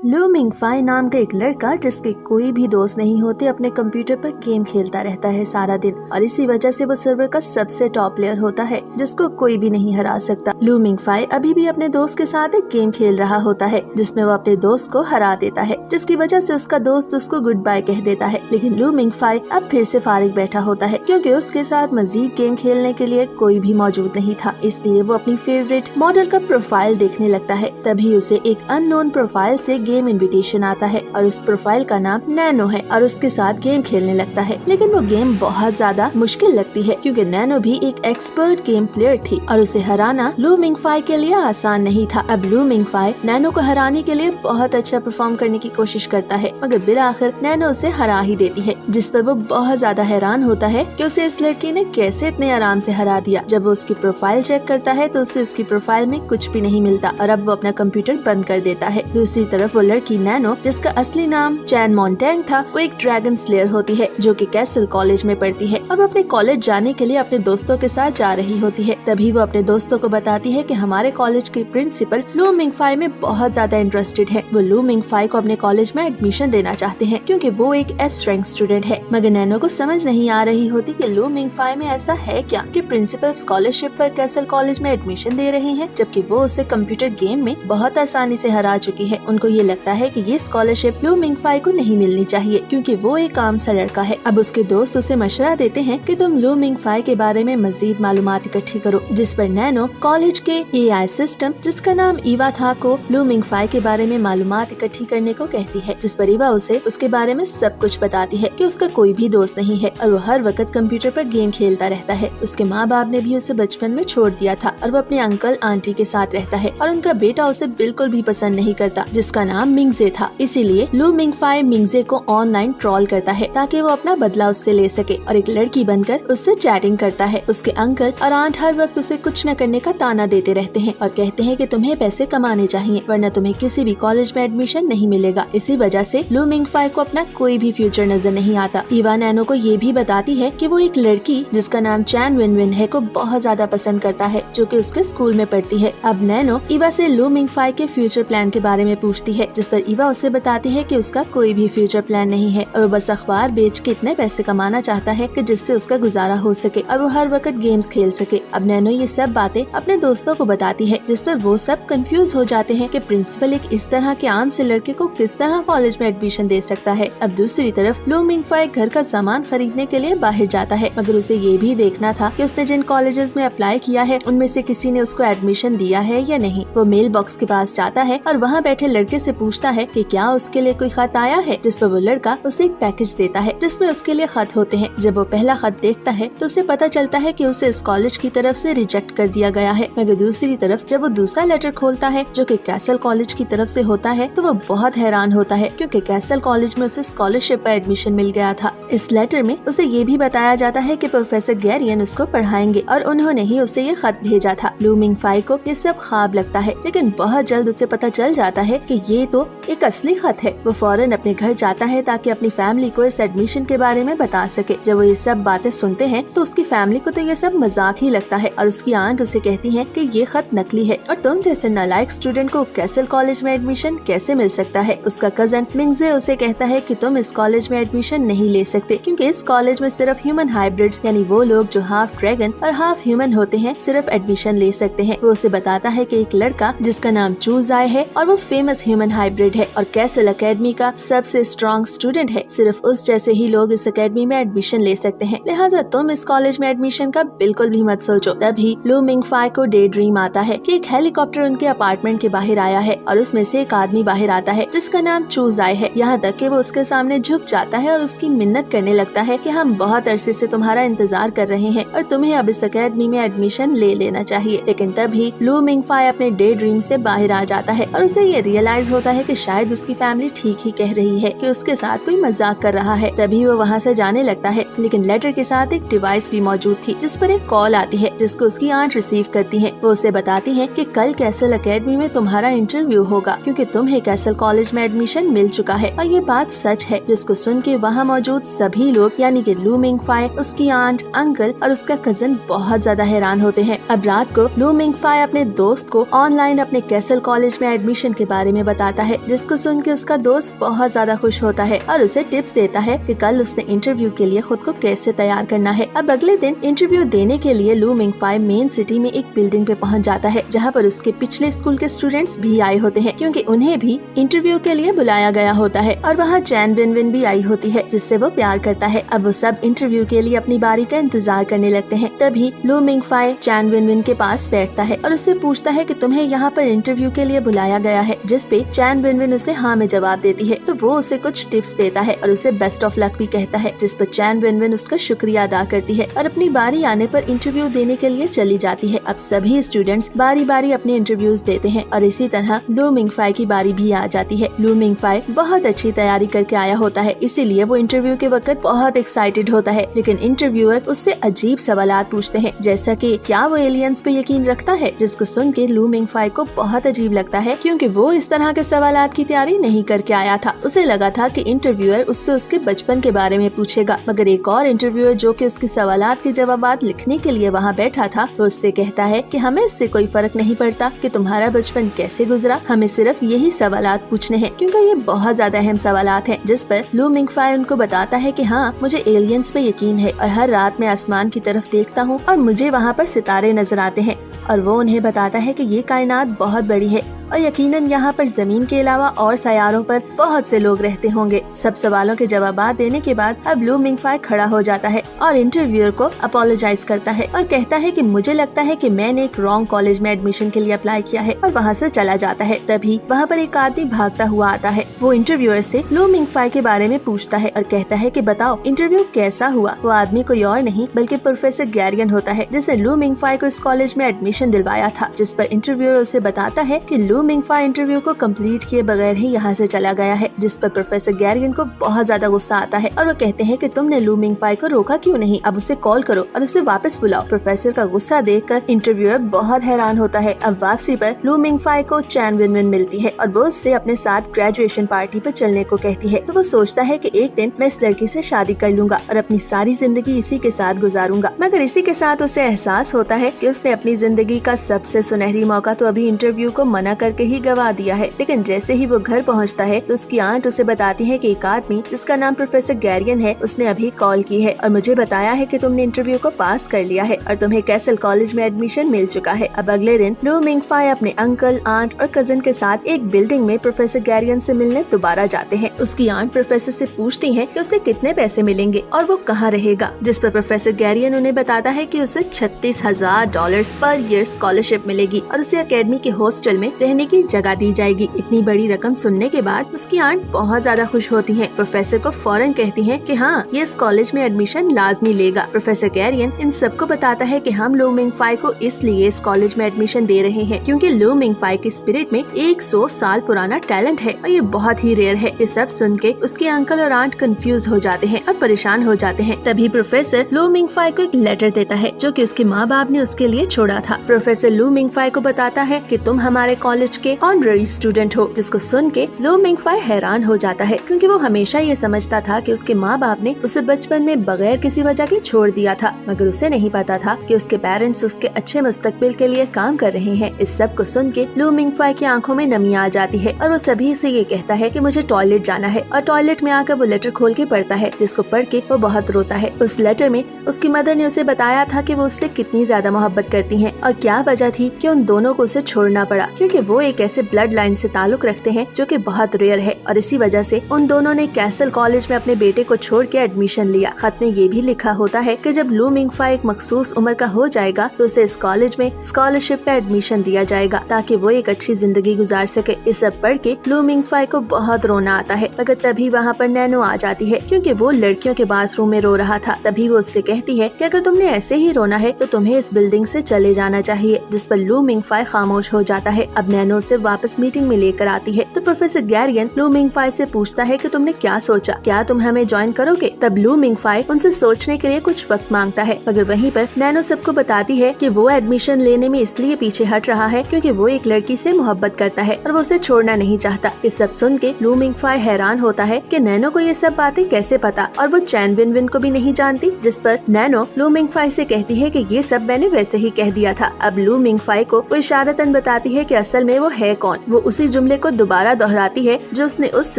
लू मिंगफाई नाम का एक लड़का जिसके कोई भी दोस्त नहीं होते अपने कंप्यूटर पर गेम खेलता रहता है सारा दिन और इसी वजह से वो सर्वर का सबसे टॉप प्लेयर होता है जिसको कोई भी नहीं हरा सकता। लू मिंगफाई अभी भी अपने दोस्त के साथ एक गेम खेल रहा होता है जिसमें वो अपने दोस्त को हरा देता है, जिसकी वजह से उसका दोस्त उसको गुड बाय कह देता है। लेकिन लू मिंगफाई अब फिर से फारिग बैठा होता है क्योंकि उसके साथ मजीद गेम खेलने के लिए कोई भी मौजूद नहीं था, इसलिए वो अपनी फेवरेट मॉडल का प्रोफाइल देखने लगता है। तभी उसे एक अननोन प्रोफाइल से गेम इनविटेशन आता है और उस प्रोफाइल का नाम नैनो है और उसके साथ गेम खेलने लगता है। लेकिन वो गेम बहुत ज्यादा मुश्किल लगती है क्योंकि नैनो भी एक एक्सपर्ट गेम प्लेयर थी और उसे हराना लू मिंगफाई के लिए आसान नहीं था। अब लू मिंगफाई नैनो को हराने के लिए बहुत अच्छा परफॉर्म करने की कोशिश करता है मगर बिलाखिर नैनो उसे हरा ही देती है, जिस पर वो बहुत ज्यादा हैरान होता है कि उसे इस लड़की ने कैसे इतने आराम से हरा दिया। जब वो उसकी प्रोफाइल चेक करता है तो उसे उसकी प्रोफाइल में कुछ भी नहीं मिलता और अब वो अपना कंप्यूटर बंद कर देता है। दूसरी तरफ वो लड़की नैनो, जिसका असली नाम चैन मोंटेंग था, वो एक ड्रैगन स्लेयर होती है जो कि कैसल कॉलेज में पढ़ती है और वो अपने कॉलेज जाने के लिए अपने दोस्तों के साथ जा रही होती है। तभी वो अपने दोस्तों को बताती है कि हमारे कॉलेज के प्रिंसिपल लू मिंगफाई में बहुत ज्यादा इंटरेस्टेड है। वो लू मिंगफाई को अपने कॉलेज में एडमिशन देना चाहते हैं क्योंकि वो एक एस रैंक स्टूडेंट है। मगर नैनो को समझ नहीं आ रही होती कि लू मिंगफाई में ऐसा है क्या कि प्रिंसिपल स्कॉलरशिप पर कैसल कॉलेज में एडमिशन दे रहे हैं, जबकि वो उसे कंप्यूटर गेम में बहुत आसानी से हरा चुकी है। उनको ये लगता है कि ये स्कॉलरशिप लू मिंगफाई को नहीं मिलनी चाहिए क्योंकि वो एक आम सा लड़का है। अब उसके दोस्त उसे मशवरा देते हैं कि तुम लू मिंगफाई के बारे में मजीद मालूमात इकट्ठी करो, जिस पर नैनो कॉलेज के AI सिस्टम जिसका नाम ईवा था को लू मिंगफाई के बारे में मालूमात इकट्ठी करने को कहती है, जिस पर ईवा उसे उसके बारे में सब कुछ बताती है कि उसका कोई भी दोस्त नहीं है और वो हर वक्त कंप्यूटर पर गेम खेलता रहता है। उसके माँ बाप ने भी उसे बचपन में छोड़ दिया था और वो अपने अंकल आंटी के साथ रहता है और उनका बेटा उसे बिल्कुल भी पसंद नहीं करता जिसका नाम मिंगजे था। इसीलिए लू मिंगफाई मिंगजे को ऑनलाइन ट्रोल करता है ताकि वो अपना बदला उससे ले सके और एक लड़की बनकर उससे चैटिंग करता है। उसके अंकल और आंट हर वक्त उसे कुछ न करने का ताना देते रहते हैं और कहते हैं कि तुम्हें पैसे कमाने चाहिए वरना तुम्हें किसी भी कॉलेज में एडमिशन नहीं मिलेगा। इसी वजह से लू मिंगफाई को अपना कोई भी फ्यूचर नजर नहीं आता। ईवा नैनो को ये भी बताती है कि वो एक लड़की जिसका नाम चैन विन है को बहुत ज्यादा पसंद करता है जो कि उसके स्कूल में पढ़ती है। अब नैनो ईवा से लू मिंगफाई के फ्यूचर प्लान के बारे में पूछती है, जिस पर ईवा उसे बताती है कि उसका कोई भी फ्यूचर प्लान नहीं है और बस अखबार बेच के इतने पैसे कमाना चाहता है कि जिससे उसका गुजारा हो सके और वो हर वक्त गेम्स खेल सके। अब नैनो ये सब बातें अपने दोस्तों को बताती है, जिस पर वो सब कंफ्यूज हो जाते हैं कि प्रिंसिपल एक इस तरह के आम से लड़के को किस तरह कॉलेज में एडमिशन दे सकता है। अब दूसरी तरफ लू मिंगफाई घर का सामान खरीदने के लिए बाहर जाता है मगर उसे ये भी देखना था कि उसने जिन कॉलेजेस में अप्लाई किया है उनमें से किसी ने उसको एडमिशन दिया है या नहीं। वो मेल बॉक्स के पास जाता है और वहाँ बैठे लड़के से पूछता है कि क्या उसके लिए कोई खत आया है, जिस पर वो लड़का उसे एक पैकेज देता है जिसमें उसके लिए खत होते हैं। जब वो पहला खत देखता है तो उसे पता चलता है कि उसे इस कॉलेज की तरफ से रिजेक्ट कर दिया गया है। मगर दूसरी तरफ जब वो दूसरा लेटर खोलता है जो कि कैसल कॉलेज की तरफ से होता है तो वो बहुत हैरान होता है क्योंकि कैसल कॉलेज में उसे स्कॉलरशिप पर एडमिशन मिल गया था। इस लेटर में उसे ये भी बताया जाता है कि प्रोफेसर गैरियन उसको पढ़ाएंगे और उन्होंने ही उसे ये खत भेजा था। लू मिंगफाई को ये सब ख्वाब लगता है लेकिन बहुत जल्द उसे पता चल जाता है कि ये तो एक असली खत है। वो फौरन अपने घर जाता है ताकि अपनी फैमिली को इस एडमिशन के बारे में बता सके। जब वो ये सब बातें सुनते हैं तो उसकी फैमिली को तो ये सब मजाक ही लगता है और उसकी आंट उसे कहती है कि ये खत नकली है और तुम जैसे नालायक स्टूडेंट को कैसल कॉलेज में एडमिशन कैसे मिल सकता है। उसका कजन मिंगजे उसे कहता है कि तुम इस कॉलेज में एडमिशन नहीं ले सकते क्योंकि इस कॉलेज में सिर्फ ह्यूमन हाइब्रिड्स यानी वो लोग जो हाफ ड्रैगन और हाफ ह्यूमन होते हैं सिर्फ एडमिशन ले सकते हैं। वो उसे बताता है कि एक लड़का जिसका नाम चूजाई है और वो फेमस ह्यूमन हाइब्रिड है और कैसल अकेडमी का सबसे स्ट्रॉन्ग स्टूडेंट है, सिर्फ उस जैसे ही लोग इस अकेडमी में एडमिशन ले सकते हैं, लिहाजा तुम इस कॉलेज में एडमिशन का बिल्कुल भी मत सोचो। तभी लू मिंगफाई को डे ड्रीम आता है कि एक हेलीकॉप्टर उनके अपार्टमेंट के बाहर आया है और उसमें से एक आदमी बाहर आता है जिसका नाम चूजाई है। यहाँ तक कि वो उसके सामने झुक जाता है और उसकी मिन्नत करने लगता है कि हम बहुत अरसे से तुम्हारा इंतजार कर रहे हैं और तुम्हें अब इस अकेडमी में एडमिशन ले लेना चाहिए। लेकिन तभी लू मिंगफाई अपने डे ड्रीम से बाहर आ जाता है और उसे ये रियलाइज होता है कि शायद उसकी फैमिली ठीक ही कह रही है कि उसके साथ कोई मजाक कर रहा है। तभी वो वहाँ से जाने लगता है लेकिन लेटर के साथ एक डिवाइस भी मौजूद थी जिस पर एक कॉल आती है जिसको उसकी आंट रिसीव करती है। वो उसे बताती है कि कल कैसल अकेडमी में तुम्हारा इंटरव्यू होगा क्योंकि तुम्हें कैसल कॉलेज में एडमिशन मिल चुका है और ये बात सच है, जिसको सुन के वहाँ मौजूद सभी लोग यानी कि लू मिंगफाई, उसकी आंट, अंकल और उसका कजन बहुत ज्यादा हैरान होते हैं। अब रात को लू मिंगफाई अपने दोस्त को ऑनलाइन अपने कैसल कॉलेज में एडमिशन के बारे में बता आता है, जिसको सुन के उसका दोस्त बहुत ज्यादा खुश होता है और उसे टिप्स देता है कि कल उसने इंटरव्यू के लिए खुद को कैसे तैयार करना है। अब अगले दिन इंटरव्यू देने के लिए लू मिंगफाई मेन सिटी में एक बिल्डिंग पे पहुंच जाता है, जहाँ पर उसके पिछले स्कूल के स्टूडेंट्स भी आए होते हैं, क्योंकि उन्हें भी इंटरव्यू के लिए बुलाया गया होता है। और वहाँ चैन विन भी आई होती है, जिससे वो प्यार करता है। अब वो सब इंटरव्यू के लिए अपनी बारी का इंतजार करने लगते हैं। तभी लू मिंगफाई चैन विन के पास बैठता है और उससे पूछता है कि तुम्हें यहाँ पर इंटरव्यू के लिए बुलाया गया है, जिस पे चैन विन उसे हाँ में जवाब देती है। तो वो उसे कुछ टिप्स देता है और उसे बेस्ट ऑफ लक भी कहता है, जिस पर चैन विन उसका शुक्रिया अदा करती है और अपनी बारी आने पर इंटरव्यू देने के लिए चली जाती है। अब सभी स्टूडेंट्स बारी बारी अपने इंटरव्यूज देते हैं और इसी तरह लू मिंगफाई की बारी भी आ जाती है। लू मिंगफाई बहुत अच्छी तैयारी करके आया होता है, इसीलिए वो इंटरव्यू के वक्त बहुत एक्साइटेड होता है। लेकिन इंटरव्यूअर उससे अजीब सवालात पूछते हैं, जैसा कि क्या वो एलियंस पे यकीन रखता है, जिसको सुन के लू मिंगफाई को बहुत अजीब लगता है, क्योंकि वो इस तरह के सवालात की तैयारी नहीं करके आया था। उसे लगा था कि इंटरव्यूअर उससे उसके बचपन के बारे में पूछेगा, मगर एक और इंटरव्यूअर जो कि उसके सवालात के जवाबात लिखने के लिए वहाँ बैठा था, वो उससे कहता है कि हमें इससे कोई फर्क नहीं पड़ता कि तुम्हारा बचपन कैसे गुजरा, हमें सिर्फ यही सवालात पूछने हैं, क्योंकि ये बहुत ज्यादा अहम सवालात हैं। जिस पर लू मिंगफाई उनको बताता है कि हाँ, मुझे एलियंस पे यकीन है और हर रात मैं आसमान की तरफ देखता हूँ और मुझे वहाँ पर सितारे नजर आते हैं। और वो उन्हें बताता है कि ये कायनात बहुत बड़ी है और यकीनन यहाँ पर जमीन के अलावा और सैयारों पर बहुत से लोग रहते होंगे। सब सवालों के जवाब देने के बाद अब लू मिंगफाई खड़ा हो जाता है और इंटरव्यूअर को अपोलोजाइज करता है और कहता है कि मुझे लगता है कि मैंने एक रॉन्ग कॉलेज में एडमिशन के लिए अप्लाई किया है, और वहाँ से चला जाता है। तभी वहाँ पर एक आदमी भागता हुआ आता है। वो इंटरव्यूअर से लू मिंगफाई के बारे में पूछता है और कहता है कि बताओ इंटरव्यू कैसा हुआ। वो आदमी कोई और नहीं बल्कि प्रोफेसर गैरियन होता है, जिसने लू मिंगफाई को इस कॉलेज में एडमिशन दिलवाया था। जिस पर इंटरव्यूअर उसे बताता है कि लू मिंगफाई इंटरव्यू को कंप्लीट किए बगैर ही यहाँ से चला गया है। जिस पर प्रोफेसर गैरियन को बहुत ज्यादा गुस्सा आता है और वो कहते हैं कि तुमने लू मिंगफाई को रोका क्यों नहीं, अब उसे कॉल करो और उसे वापस बुलाओ। प्रोफेसर का गुस्सा देखकर इंटरव्यूअर बहुत हैरान होता है। अब वापसी पर लू मिंगफाई को चैन विन मिलती है और वो उससे अपने साथ ग्रेजुएशन पार्टी पर चलने को कहती है। तो वो सोचता है कि एक दिन मैं इस लड़की से शादी कर लूंगा और अपनी सारी जिंदगी इसी के साथ गुजारूंगा। मगर इसी के साथ उसे एहसास होता है कि उसने अपनी जिंदगी का सबसे सुनहरी मौका तो अभी इंटरव्यू को मना करके ही गवा दिया है। लेकिन जैसे ही वो घर पहुंचता है तो उसकी आंट उसे बताती है कि एक आदमी जिसका नाम प्रोफेसर गैरियन है, उसने अभी कॉल की है और मुझे बताया है कि तुमने इंटरव्यू को पास कर लिया है और तुम्हें कैसल कॉलेज में एडमिशन मिल चुका है। अब अगले दिन लू मिंगफाई अपने अंकल, आंट और कजन के साथ एक बिल्डिंग में प्रोफेसर गैरियन से मिलने दोबारा जाते हैं। उसकी आंट प्रोफेसर से पूछती है कि उसे कितने पैसे मिलेंगे और वो कहाँ रहेगा, जिस पर प्रोफेसर गैरियन उन्हें बताता है कि उसे $36,000 पर ईयर स्कॉलरशिप मिलेगी और उसे अकेडमी के हॉस्टल में रहने की जगह दी जाएगी। इतनी बड़ी रकम सुनने के बाद उसकी आंट बहुत ज्यादा खुश होती हैं। प्रोफेसर को फौरन कहती हैं कि हाँ, ये इस कॉलेज में एडमिशन लाजमी लेगा। प्रोफेसर गैरियन इन सबको बताता है कि हम लू मिंगफाई को इसलिए इस कॉलेज में एडमिशन दे रहे हैं क्योंकि लू मिंगफाई की स्पिरिट में 100 साल पुराना टैलेंट है और ये बहुत ही रेयर है। ये सब सुन के उसके अंकल और आंट कंफ्यूज हो जाते हैं और परेशान हो जाते हैं। तभी प्रोफेसर लू मिंगफाई को एक लेटर देता है जो कि उसके माँ बाप ने उसके लिए छोड़ा था। प्रोफेसर लू मिंगफाई को बताता है कि तुम हमारे कॉलेज के ऑनररी स्टूडेंट हो, जिसको सुन के लू मिंगफाई हैरान हो जाता है क्योंकि वो हमेशा ये समझता था कि उसके माँ बाप ने उसे बचपन में बगैर किसी वजह के छोड़ दिया था, मगर उसे नहीं पता था कि उसके पेरेंट्स उसके अच्छे मुस्तकबिल के लिए काम कर रहे हैं। इस सब को सुन के लू मिंगफाई की आंखों में नमी आ जाती है और वो सभी से ये कहता है कि मुझे टॉयलेट जाना है और टॉयलेट में आकर वो लेटर खोल के पढ़ता है, जिसको पढ़ के वो बहुत रोता है। उस लेटर में उसकी मदर ने उसे बताया था कि वो उससे कितनी ज्यादा मोहब्बत करती हैं और क्या वजह थी कि उन दोनों को उसे छोड़ना पड़ा, क्योंकि वो एक ऐसे ब्लड लाइन से ताल्लुक रखते हैं जो कि बहुत रेयर है और इसी वजह से उन दोनों ने कैसल कॉलेज में अपने बेटे को छोड़ के एडमिशन लिया। खत में ये भी लिखा होता है कि जब लू मिंगफाई एक मखसूस उम्र का हो जाएगा तो उसे इस कॉलेज में स्कॉलरशिप पे एडमिशन दिया जाएगा ताकि वो एक अच्छी जिंदगी गुजार सके। इस सब पढ़ के लू मिंगफाई को बहुत रोना आता है, मगर तभी वहाँ पर नैनो आ जाती है क्योंकि वो लड़कियों के बाथरूम में रो रहा था। तभी वो उससे कहती है कि अगर तुमने ऐसे ही रोना है तो तुम्हें इस बिल्डिंग से चले जाना चाहिए, जिस पर लू मिंगफाई खामोश हो जाता है। अब नैनो उसे वापस मीटिंग में लेकर आती है तो प्रोफेसर गैरियन लू मिंगफाई से पूछता है कि तुमने क्या सोचा, क्या तुम हमें ज्वाइन करोगे। तब लू मिंगफाई उनसे सोचने के लिए कुछ वक्त मांगता है, मगर वहीं पर नैनो सबको बताती है कि वो एडमिशन लेने में इसलिए पीछे हट रहा है क्योंकि वो एक लड़की से मोहब्बत करता है और वो उसे छोड़ना नहीं चाहता। ये सब सुन के लू मिंगफाई हैरान होता है कि नैनो को ये सब बातें कैसे पता और वो चैन विन को भी नहीं जानती, जिस पर नैनो लू मिंगफाई से कहती है कि ये सब मैंने वैसे ही कह दिया था। अब लू मिंगफाई को वो इशारतन बताती है कि असल में वो है कौन। वो उसी जुमले को दोबारा दोहराती है जो उसने उस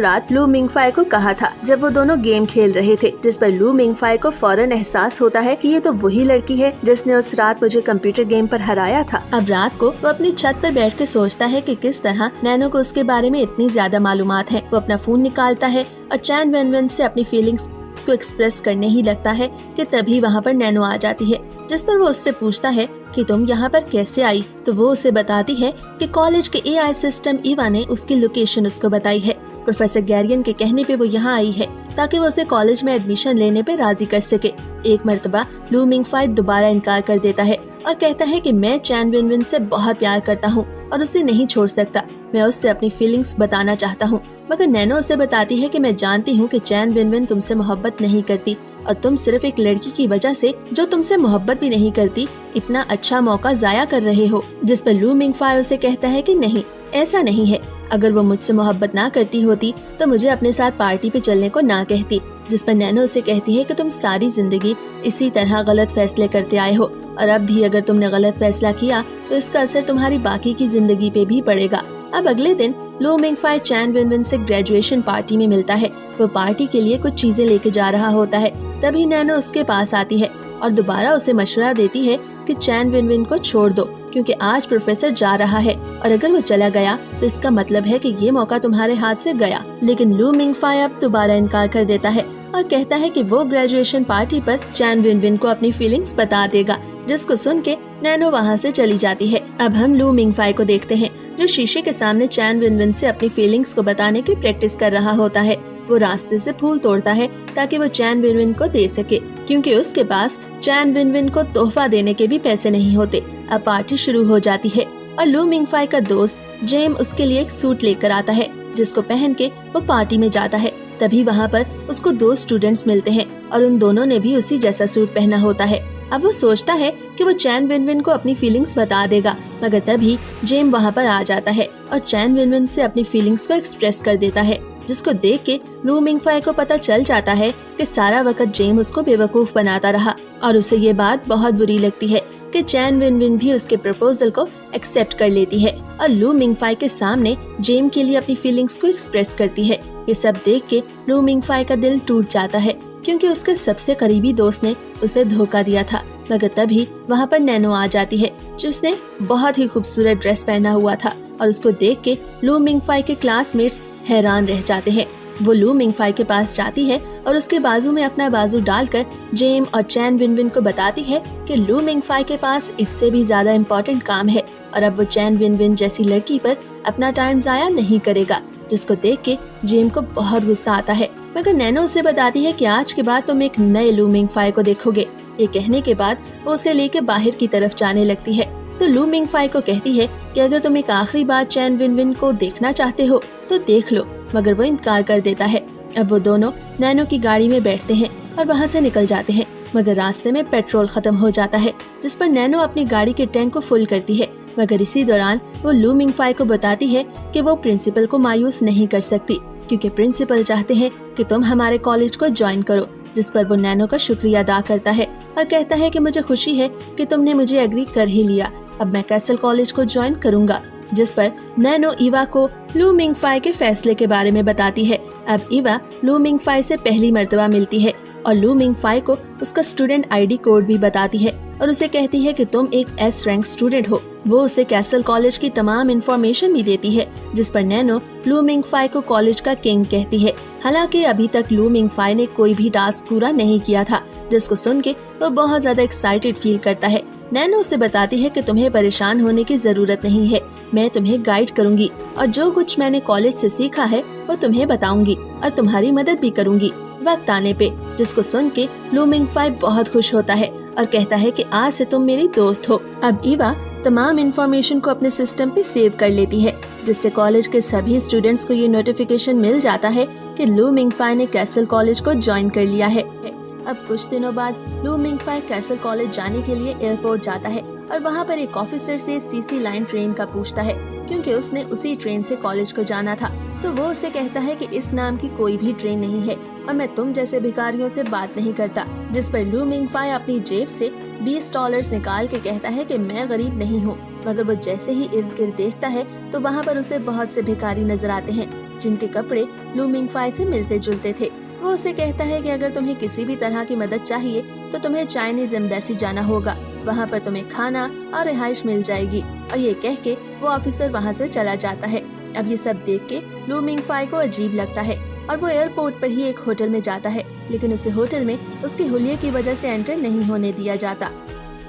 रात लू मिंगफाई को कहा था जब वो दोनों गेम खेल रहे थे, जिस पर लू मिंगफाई को फौरन एहसास होता है कि ये तो वही लड़की है जिसने उस रात मुझे कंप्यूटर गेम पर हराया था। अब रात को वो अपनी छत पर बैठ के सोचता है कि किस तरह नैनो को उसके बारे में इतनी ज्यादा मालूमात है। वो अपना फोन निकालता है और चैन वेन वेन से अपनी फीलिंग्स को एक्सप्रेस करने ही लगता है कि तभी वहाँ पर नैनो आ जाती है, जिस पर वो उससे पूछता है कि तुम यहाँ पर कैसे आई। तो वो उसे बताती है कि कॉलेज के एआई सिस्टम ईवा ने उसकी लोकेशन उसको बताई है। प्रोफेसर गैरियन के कहने पे वो यहाँ आई है ताकि वो उसे कॉलेज में एडमिशन लेने पे राजी कर सके। एक मर्तबा लू मिंगफाई दोबारा इनकार कर देता है और कहता है कि मैं चैन विन विन से बहुत प्यार करता हूँ और उसे नहीं छोड़ सकता। मैं उससे अपनी फीलिंग्स बताना चाहता हूँ। मगर नैनो उसे बताती है कि मैं जानती हूँ कि चैन विन विन तुमसे मोहब्बत नहीं करती और तुम सिर्फ एक लड़की की वजह से जो तुमसे मोहब्बत भी नहीं करती इतना अच्छा मौका जाया कर रहे हो। जिस पर लू मिंगफाई उसे कहता है कि नहीं, ऐसा नहीं है। अगर वो मुझसे मोहब्बत ना करती होती तो मुझे अपने साथ पार्टी पे चलने को ना कहती। जिस पर नैनो उसे कहती है कि तुम सारी जिंदगी इसी तरह गलत फैसले करते आए हो और अब भी अगर तुमने गलत फैसला किया तो इसका असर तुम्हारी बाकी की जिंदगी पे भी पड़ेगा। अब अगले दिन लू मिंगफाई चैन विन विन से ग्रेजुएशन पार्टी में मिलता है। वो पार्टी के लिए कुछ चीजें लेके जा रहा होता है। तभी नैनो उसके पास आती है और दोबारा उसे मशवरा देती है कि चैन विन विन को छोड़ दो क्योंकि आज प्रोफेसर जा रहा है और अगर वो चला गया तो इसका मतलब है कि ये मौका तुम्हारे हाथ से गया। लेकिन लू मिंगफाई अब दोबारा इनकार कर देता है और कहता है कि वो ग्रेजुएशन पार्टी पर चैन विन विन को अपनी फीलिंग्स बता देगा, जिसको सुन के नैनो वहाँ से चली जाती है। अब हम लू मिंगफाई को देखते हैं जो शीशे के सामने चैन विन विन से अपनी फीलिंग्स को बताने की प्रैक्टिस कर रहा होता है। वो रास्ते से फूल तोड़ता है ताकि वो चैन विन विन को दे सके क्योंकि उसके पास चैन विन विन को तोहफा देने के भी पैसे नहीं होते। अब पार्टी शुरू हो जाती है और लू मिंगफाई का दोस्त जेम उसके लिए एक सूट लेकर आता है जिसको पहन के वो पार्टी में जाता है। तभी वहाँ पर उसको दो स्टूडेंट्स मिलते हैं और उन दोनों ने भी उसी जैसा सूट पहना होता है। अब वो सोचता है कि वो चैन विन विन को अपनी फीलिंग्स बता देगा, मगर तभी जेम वहाँ पर आ जाता है और चैन विन विन से अपनी फीलिंग्स को एक्सप्रेस कर देता है, जिसको देख के लू मिंगफाई को पता चल जाता है कि सारा वक्त जेम उसको बेवकूफ बनाता रहा और उसे ये बात बहुत बुरी लगती है कि चैन विन विन भी उसके प्रपोजल को एक्सेप्ट कर लेती है और लू मिंगफाई के सामने जेम के लिए अपनी फीलिंग्स को एक्सप्रेस करती है। ये सब देख के लू मिंगफाई का दिल टूट जाता है क्योंकि उसके सबसे करीबी दोस्त ने उसे धोखा दिया था। मगर तभी वहाँ पर नैनो आ जाती है जिसने बहुत ही खूबसूरत ड्रेस पहना हुआ था और उसको देख के लू मिंगफाई के क्लासमेट्स हैरान रह जाते हैं। वो लू मिंगफाई के पास जाती है और उसके बाजू में अपना बाजू डालकर जेम और चैन विन विन को बताती है कि लू मिंगफाई के पास इससे भी ज्यादा इम्पोर्टेंट काम है और अब वो चैन विन विन जैसी लड़की पर अपना टाइम जाया नहीं करेगा, जिसको देख के जेम को बहुत गुस्सा आता है। मगर नैनो उसे बताती है कि आज के बाद तुम एक नए लू मिंगफाई को देखोगे। ये कहने के बाद वो उसे लेके बाहर की तरफ जाने लगती है तो लू मिंगफाई को कहती है कि अगर तुम एक आखिरी बार चैन विन विन को देखना चाहते हो तो देख लो, मगर वो इनकार कर देता है। अब वो दोनों नैनो की गाड़ी में बैठते हैं और वहाँ से निकल जाते हैं, मगर रास्ते में पेट्रोल खत्म हो जाता है, जिस पर नैनो अपनी गाड़ी के टैंक को फुल करती है। मगर इसी दौरान वो लू मिंगफाई को बताती है कि वो प्रिंसिपल को मायूस नहीं कर सकती क्योंकि प्रिंसिपल चाहते हैं कि तुम हमारे कॉलेज को ज्वाइन करो। जिस पर वो नैनो का शुक्रिया अदा करता है और कहता है कि मुझे खुशी है कि तुमने मुझे एग्री कर ही लिया, अब मैं कैसल कॉलेज को ज्वाइन करूंगा। जिस पर नैनो ईवा को लू मिंगफाई के फैसले के बारे में बताती है। अब ईवा लू मिंगफाई से पहली मर्तबा मिलती है और लू मिंगफाई को उसका स्टूडेंट आईडी कोड भी बताती है और उसे कहती है कि तुम एक एस रैंक स्टूडेंट हो। वो उसे कैसल कॉलेज की तमाम इन्फॉर्मेशन भी देती है, जिस पर नैनो लू मिंगफाई को कॉलेज का किंग कहती है। हालांकि अभी तक लू मिंगफाई ने कोई भी टास्क पूरा नहीं किया था, जिसको सुन के वो बहुत ज्यादा एक्साइटेड फील करता है। नैनो उसे बताती है कि तुम्हें परेशान होने की जरूरत नहीं है, मैं तुम्हें गाइड करूंगी और जो कुछ मैंने कॉलेज से सीखा है वो तुम्हें बताऊंगी और तुम्हारी मदद भी करूंगी वक्त आने पे। जिसको सुन के लू मिंगफाई बहुत खुश होता है और कहता है कि आज से तुम मेरी दोस्त हो। अब ईवा तमाम इन्फॉर्मेशन को अपने सिस्टम पे सेव कर लेती है, जिससे कॉलेज के सभी स्टूडेंट्स को ये नोटिफिकेशन मिल जाता है कि लू मिंगफाई ने कैसल कॉलेज को ज्वाइन कर लिया है। अब कुछ दिनों बाद लू मिंगफाई कैसल कॉलेज जाने के लिए एयरपोर्ट जाता है और वहाँ पर एक ऑफिसर से सीसी लाइन ट्रेन का पूछता है क्योंकि उसने उसी ट्रेन से कॉलेज को जाना था। तो वो उसे कहता है कि इस नाम की कोई भी ट्रेन नहीं है और मैं तुम जैसे भिखारियों से बात नहीं करता। जिस पर लू मिंगफाई अपनी जेब से $20 निकाल के कहता है कि मैं गरीब नहीं हूँ। मगर वो जैसे ही इर्द गिर्द देखता है तो वहाँ पर उसे बहुत से भिखारी नजर आते हैं जिनके कपड़े लू मिंगफाई से मिलते जुलते थे। वो उसे कहता है कि अगर तुम्हें किसी भी तरह की मदद चाहिए तो तुम्हें चाइनीज एम्बेसी जाना होगा, वहाँ पर तुम्हें खाना और रिहाइश मिल जाएगी। और ये कह के वो ऑफिसर वहाँ से चला जाता है। अब ये सब देख के लू मिंगफाई को अजीब लगता है और वो एयरपोर्ट पर ही एक होटल में जाता है, लेकिन उसे होटल में उसके हुलिये की वजह से एंटर नहीं होने दिया जाता।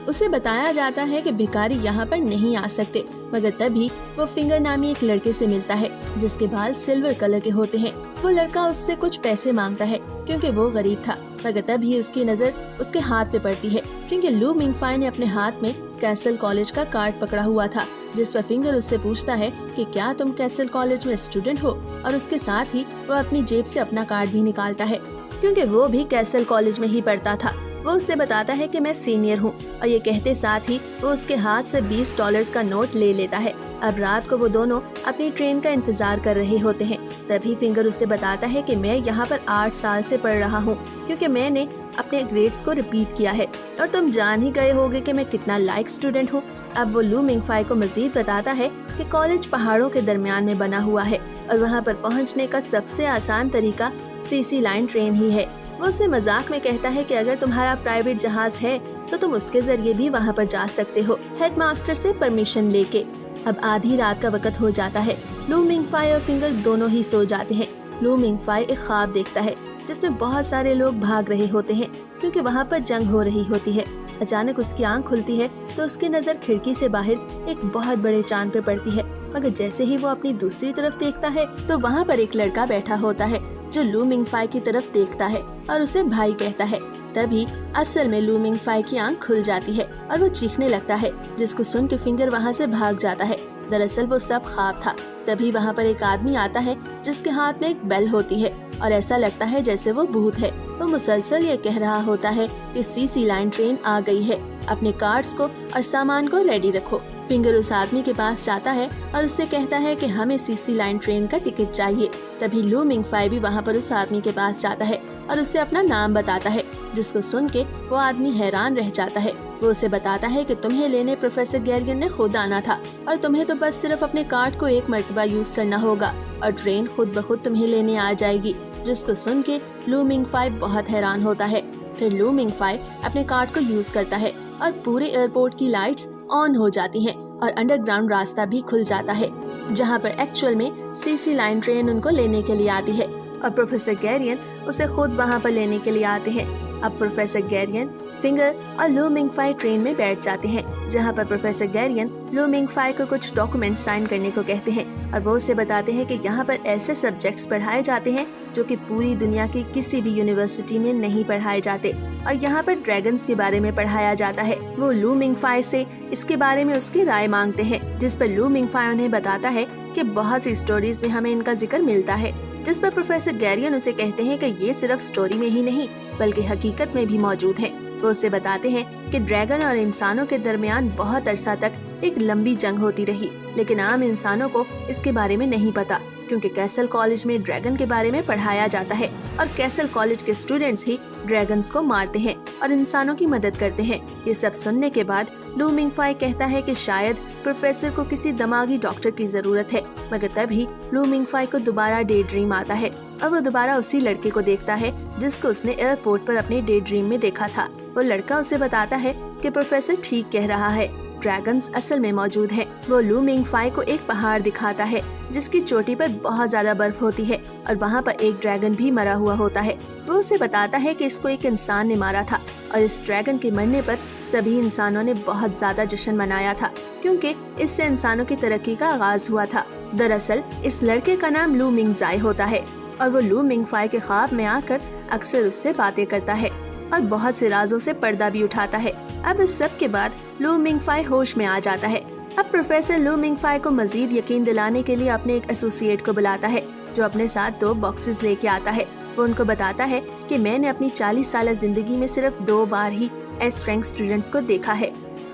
उसे बताया जाता है कि भिखारी यहाँ पर नहीं आ सकते, मगर तभी वो फिंगर नामी एक लड़के से मिलता है जिसके बाल सिल्वर कलर के होते हैं। वो लड़का उससे कुछ पैसे मांगता है क्योंकि वो गरीब था, मगर तभी उसकी नजर उसके हाथ पे पड़ती है क्योंकि लू मिंगफाई ने अपने हाथ में कैसल कॉलेज का कार्ड पकड़ा हुआ था, जिस पर फिंगर उससे पूछता है कि क्या तुम कैसल कॉलेज में स्टूडेंट हो, और उसके साथ ही वो अपनी जेब से अपना कार्ड भी निकालता है क्योंकि वो भी कैसल कॉलेज में ही पढ़ता था। वो उससे बताता है कि मैं सीनियर हूँ और ये कहते साथ ही वो उसके हाथ से $20 का नोट ले लेता है। अब रात को वो दोनों अपनी ट्रेन का इंतजार कर रहे होते हैं। तभी फिंगर उसे बताता है कि मैं यहाँ पर 8 साल से पढ़ रहा हूँ क्योंकि मैंने अपने ग्रेड्स को रिपीट किया है और तुम जान ही गए होगे कि मैं कितना लायक स्टूडेंट हूँ। अब वो लू मिंगफाई को मजीद बताता है कि कॉलेज पहाड़ों के दरमियान में बना हुआ है और वहाँ पर पहुँचने का सबसे आसान तरीका सीसी लाइन ट्रेन ही है। वो उसे मजाक में कहता है कि अगर तुम्हारा प्राइवेट जहाज है तो तुम उसके जरिए भी वहाँ पर जा सकते हो, हेडमास्टर से परमिशन लेके। अब आधी रात का वक्त हो जाता है। लू मिंगफाई और फिंगर दोनों ही सो जाते हैं। लू मिंगफाई एक ख्वाब देखता है जिसमें बहुत सारे लोग भाग रहे होते हैं क्योंकि वहाँ पर जंग हो रही होती है। अचानक उसकी आंख खुलती है तो उसकी नजर खिड़की से बाहर एक बहुत बड़े चांद पे पड़ती है, मगर जैसे ही वो अपनी दूसरी तरफ देखता है तो वहाँ पर एक लड़का बैठा होता है जो लू मिंगफाई की तरफ देखता है और उसे भाई कहता है। तभी असल में लू मिंगफाई की आंख खुल जाती है और वो चीखने लगता है, जिसको सुन के फिंगर वहाँ से भाग जाता है। दरअसल वो सब ख्वाब था। तभी वहाँ पर एक आदमी आता है जिसके हाथ में एक बेल होती है और ऐसा लगता है जैसे वो भूत है। वो मुसलसल ये कह रहा होता है कि सीसी लाइन ट्रेन आ गई है, अपने कार्ड्स को और सामान को रेडी रखो। फिंगर उस आदमी के पास जाता है और उससे कहता है कि हमें सीसी लाइन ट्रेन का टिकट चाहिए। तभी लू मिंगफाई भी वहाँ पर उस आदमी के पास जाता है और उससे अपना नाम बताता है, जिसको सुन के वो आदमी हैरान रह जाता है। वो उसे बताता है कि तुम्हें लेने प्रोफेसर गैरियन ने खुद आना था और तुम्हें तो बस सिर्फ अपने कार्ड को एक मर्तबा यूज करना होगा और ट्रेन खुद ब खुद तुम्हें लेने आ जाएगी। जिसको सुन के लू मिंगफाई बहुत हैरान होता है। फिर लू मिंगफाई अपने कार्ड को यूज करता है और पूरे एयरपोर्ट की लाइट्स ऑन हो जाती हैं और अंडरग्राउंड रास्ता भी खुल जाता है जहाँ पर एक्चुअल में सीसी लाइन ट्रेन उनको लेने के लिए आती है और प्रोफेसर गैरियन उसे खुद वहाँ पर लेने के लिए आते हैं। अब प्रोफेसर गैरियन, फिंगर और लू मिंगफाई ट्रेन में बैठ जाते हैं जहाँ पर प्रोफेसर गैरियन लू मिंगफाई को कुछ डॉक्यूमेंट साइन करने को कहते हैं और वो उसे बताते हैं कि यहाँ पर ऐसे सब्जेक्ट्स पढ़ाए जाते हैं जो कि पूरी दुनिया की किसी भी यूनिवर्सिटी में नहीं पढ़ाए जाते और यहाँ पर ड्रैगन्स के बारे में पढ़ाया जाता है। वो लू मिंगफाई से इसके बारे में उसकी राय मांगते हैं, जिस पर लू मिंगफाई उन्हें बताता है कि बहुत सी स्टोरीज में हमें इनका जिक्र मिलता है। जिस पर प्रोफेसर गैरियन उसे कहते हैं कि ये सिर्फ स्टोरी में ही नहीं बल्कि हकीकत में भी मौजूद है। वो उसे बताते हैं कि ड्रैगन और इंसानों के दरमियान बहुत अरसा तक एक लंबी जंग होती रही, लेकिन आम इंसानों को इसके बारे में नहीं पता क्योंकि कैसल कॉलेज में ड्रैगन के बारे में पढ़ाया जाता है और कैसल कॉलेज के स्टूडेंट्स ही ड्रैगन्स को मारते हैं और इंसानों की मदद करते हैं। ये सब सुनने के बाद लू मिंगफाई कहता है कि शायद प्रोफेसर को किसी दिमागी डॉक्टर की जरूरत है, मगर तभी लू मिंगफाई को दोबारा डे ड्रीम आता है और वो दोबारा उसी लड़के को देखता है जिसको उसने एयरपोर्ट पर अपने डे ड्रीम में देखा था। वो लड़का उसे बताता है कि प्रोफेसर ठीक कह रहा है, ड्रैगन्स असल में मौजूद हैं। वो लू मिंगफाई को एक पहाड़ दिखाता है जिसकी चोटी पर बहुत ज्यादा बर्फ होती है और वहाँ पर एक ड्रैगन भी मरा हुआ होता है। वो उसे बताता है कि इसको एक इंसान ने मारा था और इस ड्रैगन के मरने पर सभी इंसानों ने बहुत ज्यादा जश्न मनाया था क्योंकि इससे इंसानों की तरक्की का आगाज हुआ था। दरअसल इस लड़के का नाम लू मिंगजाई होता है और वो लू मिंगफाई के ख्वाब में आकर अक्सर उससे बातें करता है और बहुत से राजों से पर्दा भी उठाता है। अब इस सब के बाद लू मिंगफाई होश में आ जाता है। अब प्रोफेसर लू मिंगफाई को मजीद यकीन दिलाने के लिए अपने एक एसोसिएट को बुलाता है जो अपने साथ 2 बॉक्सेस लेके आता है। वो उनको बताता है कि मैंने अपनी 40 साल जिंदगी में सिर्फ 2 बार ही एस रैंक स्टूडेंट्स को देखा है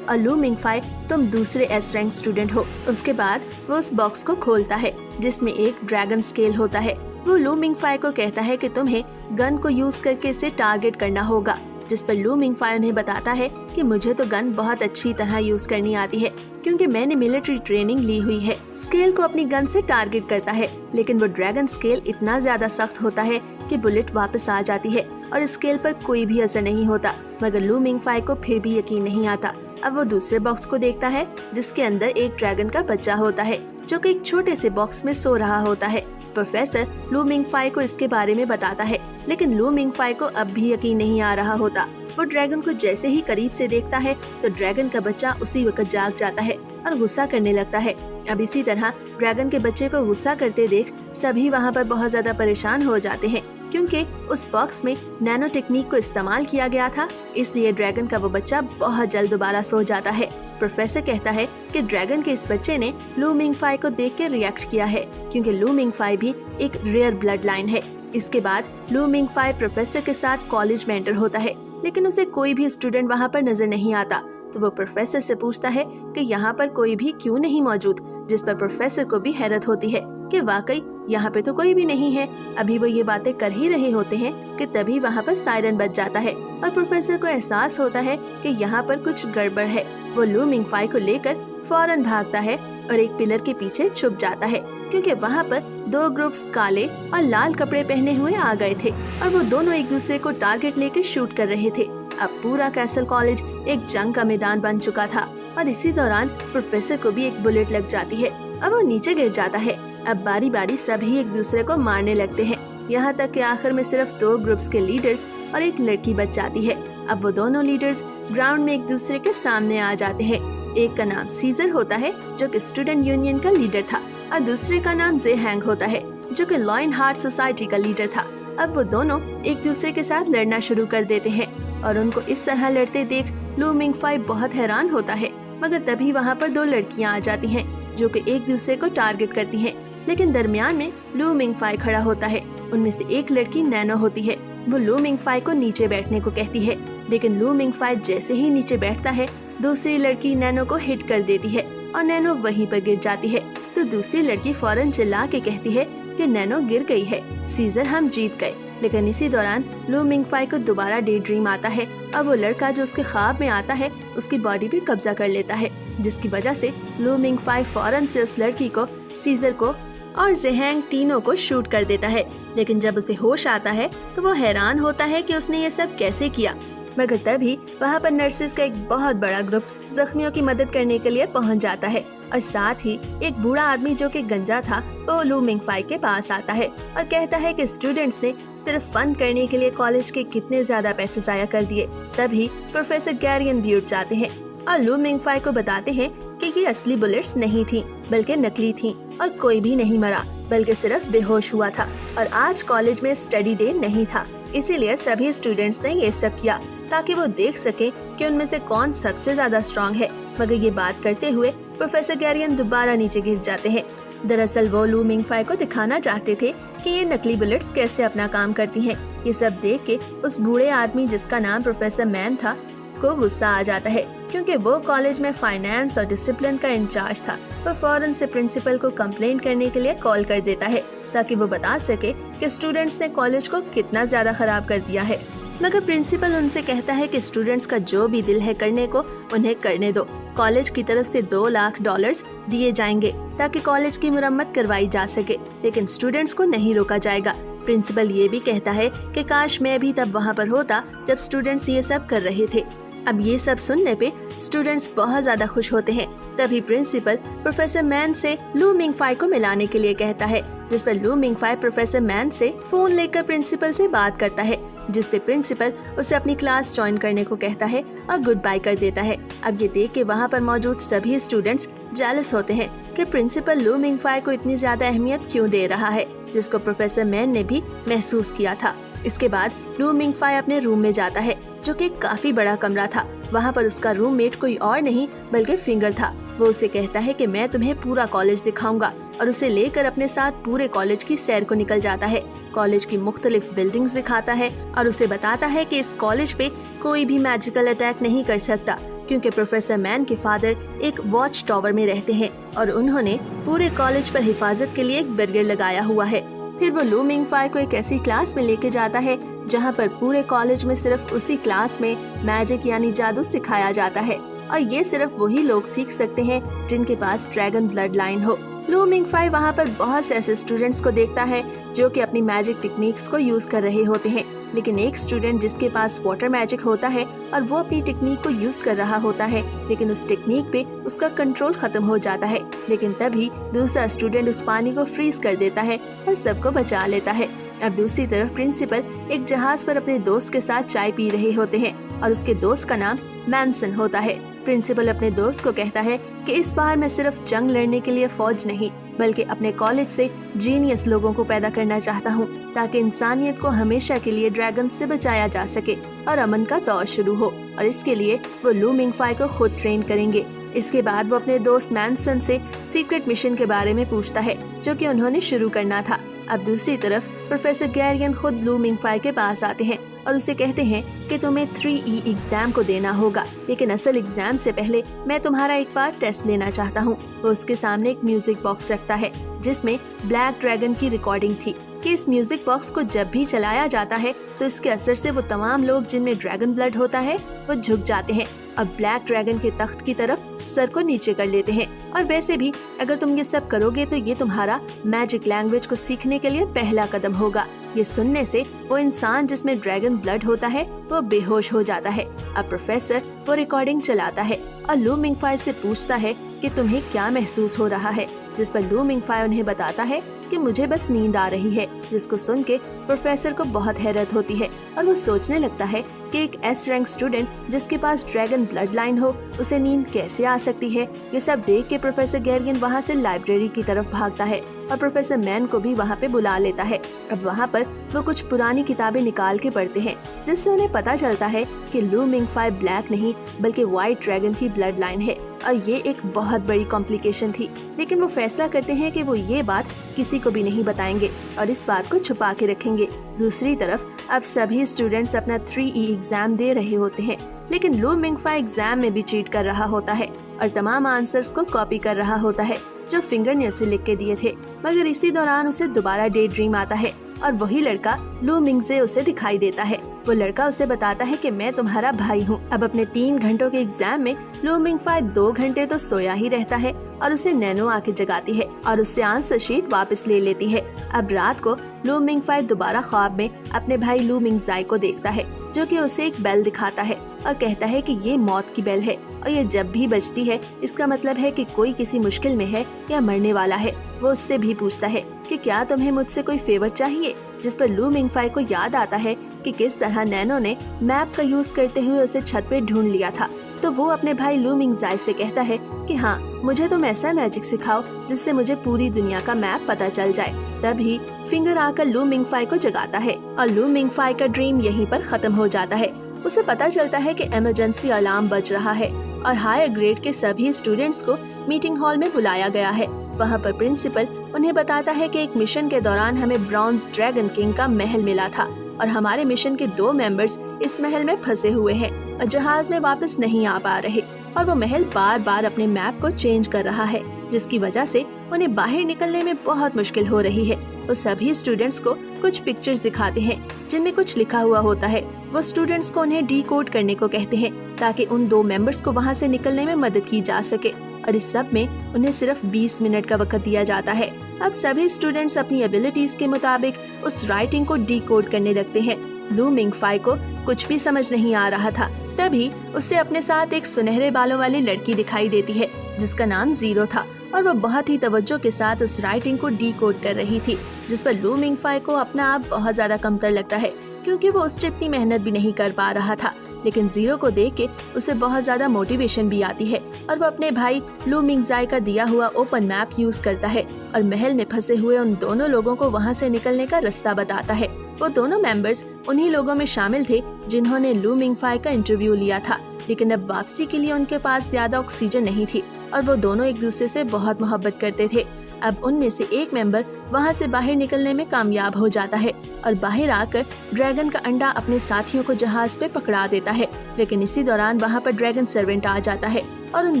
और लू मिंगफाई तुम दूसरे एस रैंक स्टूडेंट हो। उसके बाद वो उस बॉक्स को खोलता है जिसमें एक ड्रैगन स्केल होता है। वो लू मिंगफाई को कहता है कि तुम्हें गन को यूज करके इसे टारगेट करना होगा, जिस पर लू मिंगफाई उन्हें बताता है कि मुझे तो गन बहुत अच्छी तरह यूज करनी आती है क्योंकि मैंने मिलिट्री ट्रेनिंग ली हुई है। स्केल को अपनी गन से टारगेट करता है, लेकिन वो ड्रैगन स्केल इतना ज्यादा सख्त होता है कि बुलेट वापस आ जाती है और स्केल पर कोई भी असर नहीं होता। मगर लू मिंगफाई को फिर भी यकीन नहीं आता। अब वो दूसरे बॉक्स को देखता है जिसके अंदर एक ड्रैगन का बच्चा होता है जो कि एक छोटे से बॉक्स में सो रहा होता है। प्रोफेसर लू मिंगफाई को इसके बारे में बताता है, लेकिन लू मिंगफाई को अब भी यकीन नहीं आ रहा होता। वो ड्रैगन को जैसे ही करीब से देखता है तो ड्रैगन का बच्चा उसी वक्त जाग जाता है और गुस्सा करने लगता है। अब इसी तरह ड्रैगन के बच्चे को गुस्सा करते देख सभी वहाँ पर बहुत ज्यादा परेशान हो जाते हैं क्योंकि उस बॉक्स में नैनो टेक्निक को इस्तेमाल किया गया था, इसलिए ड्रैगन का वो बच्चा बहुत जल्द दोबारा सो जाता है। प्रोफेसर कहता है कि ड्रैगन के इस बच्चे ने लू मिंगफाई को देख के रिएक्ट किया है क्योंकि लू मिंगफाई भी एक रेयर ब्लड लाइन है। इसके बाद लू मिंगफाई प्रोफेसर के साथ कॉलेज में एंटर होता है, लेकिन उसे कोई भी स्टूडेंट वहाँ पर नजर नहीं आता। तो वो प्रोफेसर से पूछता है कि यहाँ पर कोई भी क्यों नहीं मौजूद, जिस पर प्रोफेसर को भी हैरत होती है कि वाकई यहाँ पे तो कोई भी नहीं है। अभी वो ये बातें कर ही रहे होते हैं कि तभी वहाँ पर सायरन बज जाता है और प्रोफेसर को एहसास होता है कि यहाँ पर कुछ गड़बड़ है। वो लू मिंगफाई को लेकर फौरन भागता है और एक पिलर के पीछे छुप जाता है क्योंकि वहाँ पर दो ग्रुप्स काले और लाल कपड़े पहने हुए आ गए थे और वो दोनों एक दूसरे को टारगेट लेकर शूट कर रहे थे। अब पूरा कैसल कॉलेज एक जंग का मैदान बन चुका था और इसी दौरान प्रोफेसर को भी एक बुलेट लग जाती है और वो नीचे गिर जाता है। अब बारी बारी सभी एक दूसरे को मारने लगते हैं, यहाँ तक कि आखिर में सिर्फ दो ग्रुप्स के लीडर्स और एक लड़की बच जाती है। अब वो दोनों लीडर्स ग्राउंड में एक दूसरे के सामने आ जाते हैं। एक का नाम सीजर होता है जो कि स्टूडेंट यूनियन का लीडर था और दूसरे का नाम ज़ेहैंग होता है जो कि लॉयन हार्ट सोसाइटी का लीडर था। अब वो दोनों एक दूसरे के साथ लड़ना शुरू कर देते हैं और उनको इस तरह लड़ते देख लू मिंगफाई बहुत हैरान होता है। मगर तभी वहाँ पर दो लड़कियाँ आ जाती हैं जो कि एक दूसरे को टारगेट करती हैं, लेकिन दरमियान में लू मिंगफाई खड़ा होता है। उनमें से एक लड़की नैनो होती है। वो लू मिंगफाई को नीचे बैठने को कहती है, लेकिन लू मिंगफाई जैसे ही नीचे बैठता है दूसरी लड़की नैनो को हिट कर देती है और नैनो वहीं पर गिर जाती है। तो दूसरी लड़की फौरन चिल्ला के कहती है कि नैनो गिर गई है, सीजर हम जीत गए। लेकिन इसी दौरान लू मिंगफाई को दोबारा डे ड्रीम आता है और वो लड़का जो उसके ख्वाब में आता है उसकी बॉडी पे कब्जा कर लेता है, जिसकी वजह से लू मिंगफाई फौरन से उस लड़की को, सीजर को और ज़ेहैंग तीनों को शूट कर देता है। लेकिन जब उसे होश आता है तो वो हैरान होता है कि उसने ये सब कैसे किया। मगर तभी वहाँ पर नर्सेज का एक बहुत बड़ा ग्रुप जख्मियों की मदद करने के लिए पहुँच जाता है और साथ ही एक बूढ़ा आदमी जो कि गंजा था वो लू मिंगफाई के पास आता है और कहता है कि स्टूडेंट्स ने सिर्फ फन करने के लिए कॉलेज के कितने ज्यादा पैसे जाया कर दिए। तभी प्रोफेसर गैरियन भी उठ जाते हैं और लू मिंगफाई को बताते हैं कि ये असली बुलेट्स नहीं थी बल्कि नकली थी और कोई भी नहीं मरा बल्कि सिर्फ बेहोश हुआ था और आज कॉलेज में स्टडी डे नहीं था, इसीलिए सभी स्टूडेंट्स ने ये सब किया ताकि वो देख सके कि उनमें से कौन सबसे ज्यादा स्ट्रांग है। मगर ये बात करते हुए प्रोफेसर गैरियन दोबारा नीचे गिर जाते हैं। दरअसल वो लू मिंगफाई को दिखाना चाहते थे कि ये नकली बुलेट्स कैसे अपना काम करती हैं। ये सब देख के उस बूढ़े आदमी जिसका नाम प्रोफेसर मैन था को गुस्सा आ जाता है क्योंकि वो कॉलेज में फाइनेंस और डिसिप्लिन का इंचार्ज था। वो फौरन से प्रिंसिपल को कंप्लेंट करने के लिए कॉल कर देता है ताकि वो बता सके कि स्टूडेंट्स ने कॉलेज को कितना ज्यादा खराब कर दिया है। मगर प्रिंसिपल उनसे कहता है कि स्टूडेंट्स का जो भी दिल है करने को उन्हें करने दो। कॉलेज की तरफ से $2 लाख दिए जाएंगे ताकि कॉलेज की मुरम्मत करवाई जा सके, लेकिन स्टूडेंट्स को नहीं रोका जाएगा। प्रिंसिपल ये भी कहता है कि काश मैं भी तब वहाँ पर होता जब स्टूडेंट्स ये सब कर रहे थे। अब ये सब सुनने पे स्टूडेंट्स बहुत ज्यादा खुश होते हैं। तभी प्रिंसिपल प्रोफेसर मैन से लू मिंगफाई को मिलाने के लिए कहता है, जिस पर लू मिंगफाई प्रोफेसर मैन से फोन लेकर प्रिंसिपल से बात करता है, जिस पे प्रिंसिपल उसे अपनी क्लास ज्वाइन करने को कहता है और गुड बाय कर देता है। अब ये देख के वहाँ पर मौजूद सभी स्टूडेंट्स जेलस होते हैं कि प्रिंसिपल लू मिंगफाई को इतनी ज्यादा अहमियत क्यों दे रहा है, जिसको प्रोफेसर मैन ने भी महसूस किया था। इसके बाद लू मिंगफाई अपने रूम में जाता है जो कि काफी बड़ा कमरा था। वहाँ पर उसका रूममेट कोई और नहीं बल्कि फिंगर था। वो उसे कहता है कि मैं तुम्हें पूरा कॉलेज दिखाऊंगा और उसे लेकर अपने साथ पूरे कॉलेज की सैर को निकल जाता है। कॉलेज की मुख्तलिफ बिल्डिंग्स दिखाता है और उसे बताता है कि इस कॉलेज पे कोई भी मैजिकल अटैक नहीं कर सकता क्योंकि प्रोफेसर मैन के फादर एक वॉच टावर में रहते हैं और उन्होंने पूरे कॉलेज पर हिफाजत के लिए एक बैरियर लगाया हुआ है। फिर वो लू मिंगफाई को एक ऐसी क्लास में लेके जाता है जहाँ पर पूरे कॉलेज में सिर्फ उसी क्लास में मैजिक यानी जादू सिखाया जाता है और ये सिर्फ वही लोग सीख सकते हैं जिनके पास ड्रैगन ब्लड लाइन हो। लू मिंगफाई वहाँ पर बहुत से ऐसे स्टूडेंट्स को देखता है जो कि अपनी मैजिक टेक्निक्स को यूज कर रहे होते हैं, लेकिन एक स्टूडेंट जिसके पास वाटर मैजिक होता है और वो अपनी टेक्निक को यूज कर रहा होता है, लेकिन उस टेक्निक पे उसका कंट्रोल खत्म हो जाता है। लेकिन तभी दूसरा स्टूडेंट उस पानी को फ्रीज कर देता है और सबको बचा लेता है। अब दूसरी तरफ प्रिंसिपल एक जहाज पर अपने दोस्त के साथ चाय पी रहे होते हैं और उसके दोस्त का नाम मैनसन होता है। प्रिंसिपल अपने दोस्त को कहता है कि इस बार मैं सिर्फ जंग लड़ने के लिए फौज नहीं बल्कि अपने कॉलेज से जीनियस लोगों को पैदा करना चाहता हूँ ताकि इंसानियत को हमेशा के लिए ड्रैगन से बचाया जा सके और अमन का दौर शुरू हो, और इसके लिए वो लू मिंगफाई को खुद ट्रेन करेंगे। इसके बाद वो अपने दोस्त मैनसन से सीक्रेट मिशन के बारे में पूछता है जो कि उन्होंने शुरू करना था। अब दूसरी तरफ प्रोफेसर गैरियन खुद लू मिंगफाई के पास आते हैं और उसे कहते हैं कि तुम्हें 3E एग्जाम को देना होगा, लेकिन असल एग्जाम से पहले मैं तुम्हारा एक बार टेस्ट लेना चाहता हूँ। वो उसके सामने एक म्यूजिक बॉक्स रखता है जिसमें ब्लैक ड्रैगन की रिकॉर्डिंग थी कि इस म्यूजिक बॉक्स को जब भी चलाया जाता है तो इसके असर से वो तमाम लोग जिनमें ड्रैगन ब्लड होता है वो झुक जाते हैं और ब्लैक ड्रैगन के तख्त की तरफ सर को नीचे कर लेते हैं। और वैसे भी अगर तुम ये सब करोगे तो ये तुम्हारा मैजिक लैंग्वेज को सीखने के लिए पहला कदम होगा। ये सुनने से वो इंसान जिसमें ड्रैगन ब्लड होता है वो बेहोश हो जाता है। अब प्रोफेसर वो रिकॉर्डिंग चलाता है और लू मिंगफाई से पूछता है कि तुम्हें क्या महसूस हो रहा है, जिस पर लू मिंगफाई उन्हें बताता है कि मुझे बस नींद आ रही है, जिसको सुन के प्रोफेसर को बहुत हैरत होती है और वो सोचने लगता है कि एक S रैंक स्टूडेंट जिसके पास ड्रैगन ब्लड लाइन हो उसे नींद कैसे आ सकती है। ये सब देख के प्रोफेसर गैरियन वहाँ से लाइब्रेरी की तरफ भागता है और प्रोफेसर मैन को भी वहाँ पे बुला लेता है। अब वहाँ पर वो कुछ पुरानी किताबें निकाल के पढ़ते हैं जिससे उन्हें पता चलता है कि लू मिंगफाई ब्लैक नहीं बल्कि व्हाइट ड्रैगन की ब्लड लाइन है और ये एक बहुत बड़ी कॉम्प्लिकेशन थी। लेकिन वो फैसला करते हैं कि वो ये बात किसी को भी नहीं बताएंगे और इस बात को छुपा के रखेंगे। दूसरी तरफ अब सभी स्टूडेंट्स अपना 3E एग्जाम दे रहे होते हैं, लेकिन लू मिंगफाई एग्जाम में भी चीट कर रहा होता है और तमाम आंसर्स को कॉपी कर रहा होता है जो फिंगरनेल से लिख के दिए थे। मगर इसी दौरान उसे दोबारा डे ड्रीम आता है और वही लड़का लू मिंगजे उसे दिखाई देता है। वो लड़का उसे बताता है कि मैं तुम्हारा भाई हूँ। अब अपने 3 घंटों के एग्जाम में लू मिंगफाई 2 घंटे तो सोया ही रहता है और उसे नैनो आके जगाती है और उससे आंसर शीट वापस ले लेती है। अब रात को लू मिंगफाई दोबारा ख्वाब में अपने भाई लू मिंगजाई को देखता है जो कि उसे एक बेल दिखाता है और कहता है कि ये मौत की बेल है और ये जब भी बजती है इसका मतलब है कि कोई किसी मुश्किल में है या मरने वाला है। वो उससे भी पूछता है कि क्या तुम्हें मुझसे कोई फेवर चाहिए, जिस पर लू मिंगफाई को याद आता है कि किस तरह नैनो ने मैप का यूज करते हुए उसे छत पे ढूंढ लिया था। तो वो अपने भाई लू मिंगजाई से कहता है कि हाँ, मुझे तुम ऐसा मैजिक सिखाओ जिससे मुझे पूरी दुनिया का मैप पता चल जाए। तभी फिंगर आकर लू मिंगफाई को जगाता है और लू मिंगफाई का ड्रीम यहीं पर खत्म हो जाता है। उसे पता चलता है कि इमरजेंसी अलार्म बज रहा है और हायर ग्रेड के सभी स्टूडेंट्स को मीटिंग हॉल में बुलाया गया है। वहाँ पर प्रिंसिपल उन्हें बताता है कि एक मिशन के दौरान हमें ब्रॉन्ज ड्रैगन किंग का महल मिला था और हमारे मिशन के 2 मेंबर्स इस महल में फंसे हुए हैं और जहाज में वापस नहीं आ पा रहे और वो महल बार बार अपने मैप को चेंज कर रहा है, जिसकी वजह से उन्हें बाहर निकलने में बहुत मुश्किल हो रही है। वो सभी स्टूडेंट्स को कुछ पिक्चर्स दिखाते हैं जिनमें कुछ लिखा हुआ होता है। वो स्टूडेंट्स को उन्हें डीकोड करने को कहते हैं ताकि उन 2 मेंबर्स को वहाँ से निकलने में मदद की जा सके और इस सब में उन्हें सिर्फ 20 मिनट का वक्त दिया जाता है। अब सभी स्टूडेंट्स अपनी एबिलिटीज के मुताबिक उस राइटिंग को डीकोड करने लगते हैं। लू मिंगफाई को कुछ भी समझ नहीं आ रहा था। तभी उसे अपने साथ एक सुनहरे बालों वाली लड़की दिखाई देती है जिसका नाम जीरो था और वो बहुत ही तवज्जो के साथ उस राइटिंग को डीकोड कर रही थी, जिस पर लू मिंगफाई को अपना आप बहुत ज्यादा कमतर लगता है क्योंकि वो उस जितनी मेहनत भी नहीं कर पा रहा था। लेकिन जीरो को देख के उसे बहुत ज्यादा मोटिवेशन भी आती है और वो अपने भाई लू मिंगजाई का दिया हुआ ओपन मैप यूज करता है और महल में फंसे हुए उन दोनों लोगों को वहाँ से निकलने का रास्ता बताता है। वो दोनों मेंबर्स उन्हीं लोगों में शामिल थे जिन्होंने लू मिंगफाई का इंटरव्यू लिया था, लेकिन अब वापसी के लिए उनके पास ज्यादा ऑक्सीजन नहीं थी और वो दोनों एक दूसरे से बहुत मोहब्बत करते थे। अब उनमें से एक मेंबर वहाँ से बाहर निकलने में कामयाब हो जाता है और बाहर आकर ड्रैगन का अंडा अपने साथियों को जहाज पे पकड़ा देता है। लेकिन इसी दौरान वहाँ पर ड्रैगन सर्वेंट आ जाता है और उन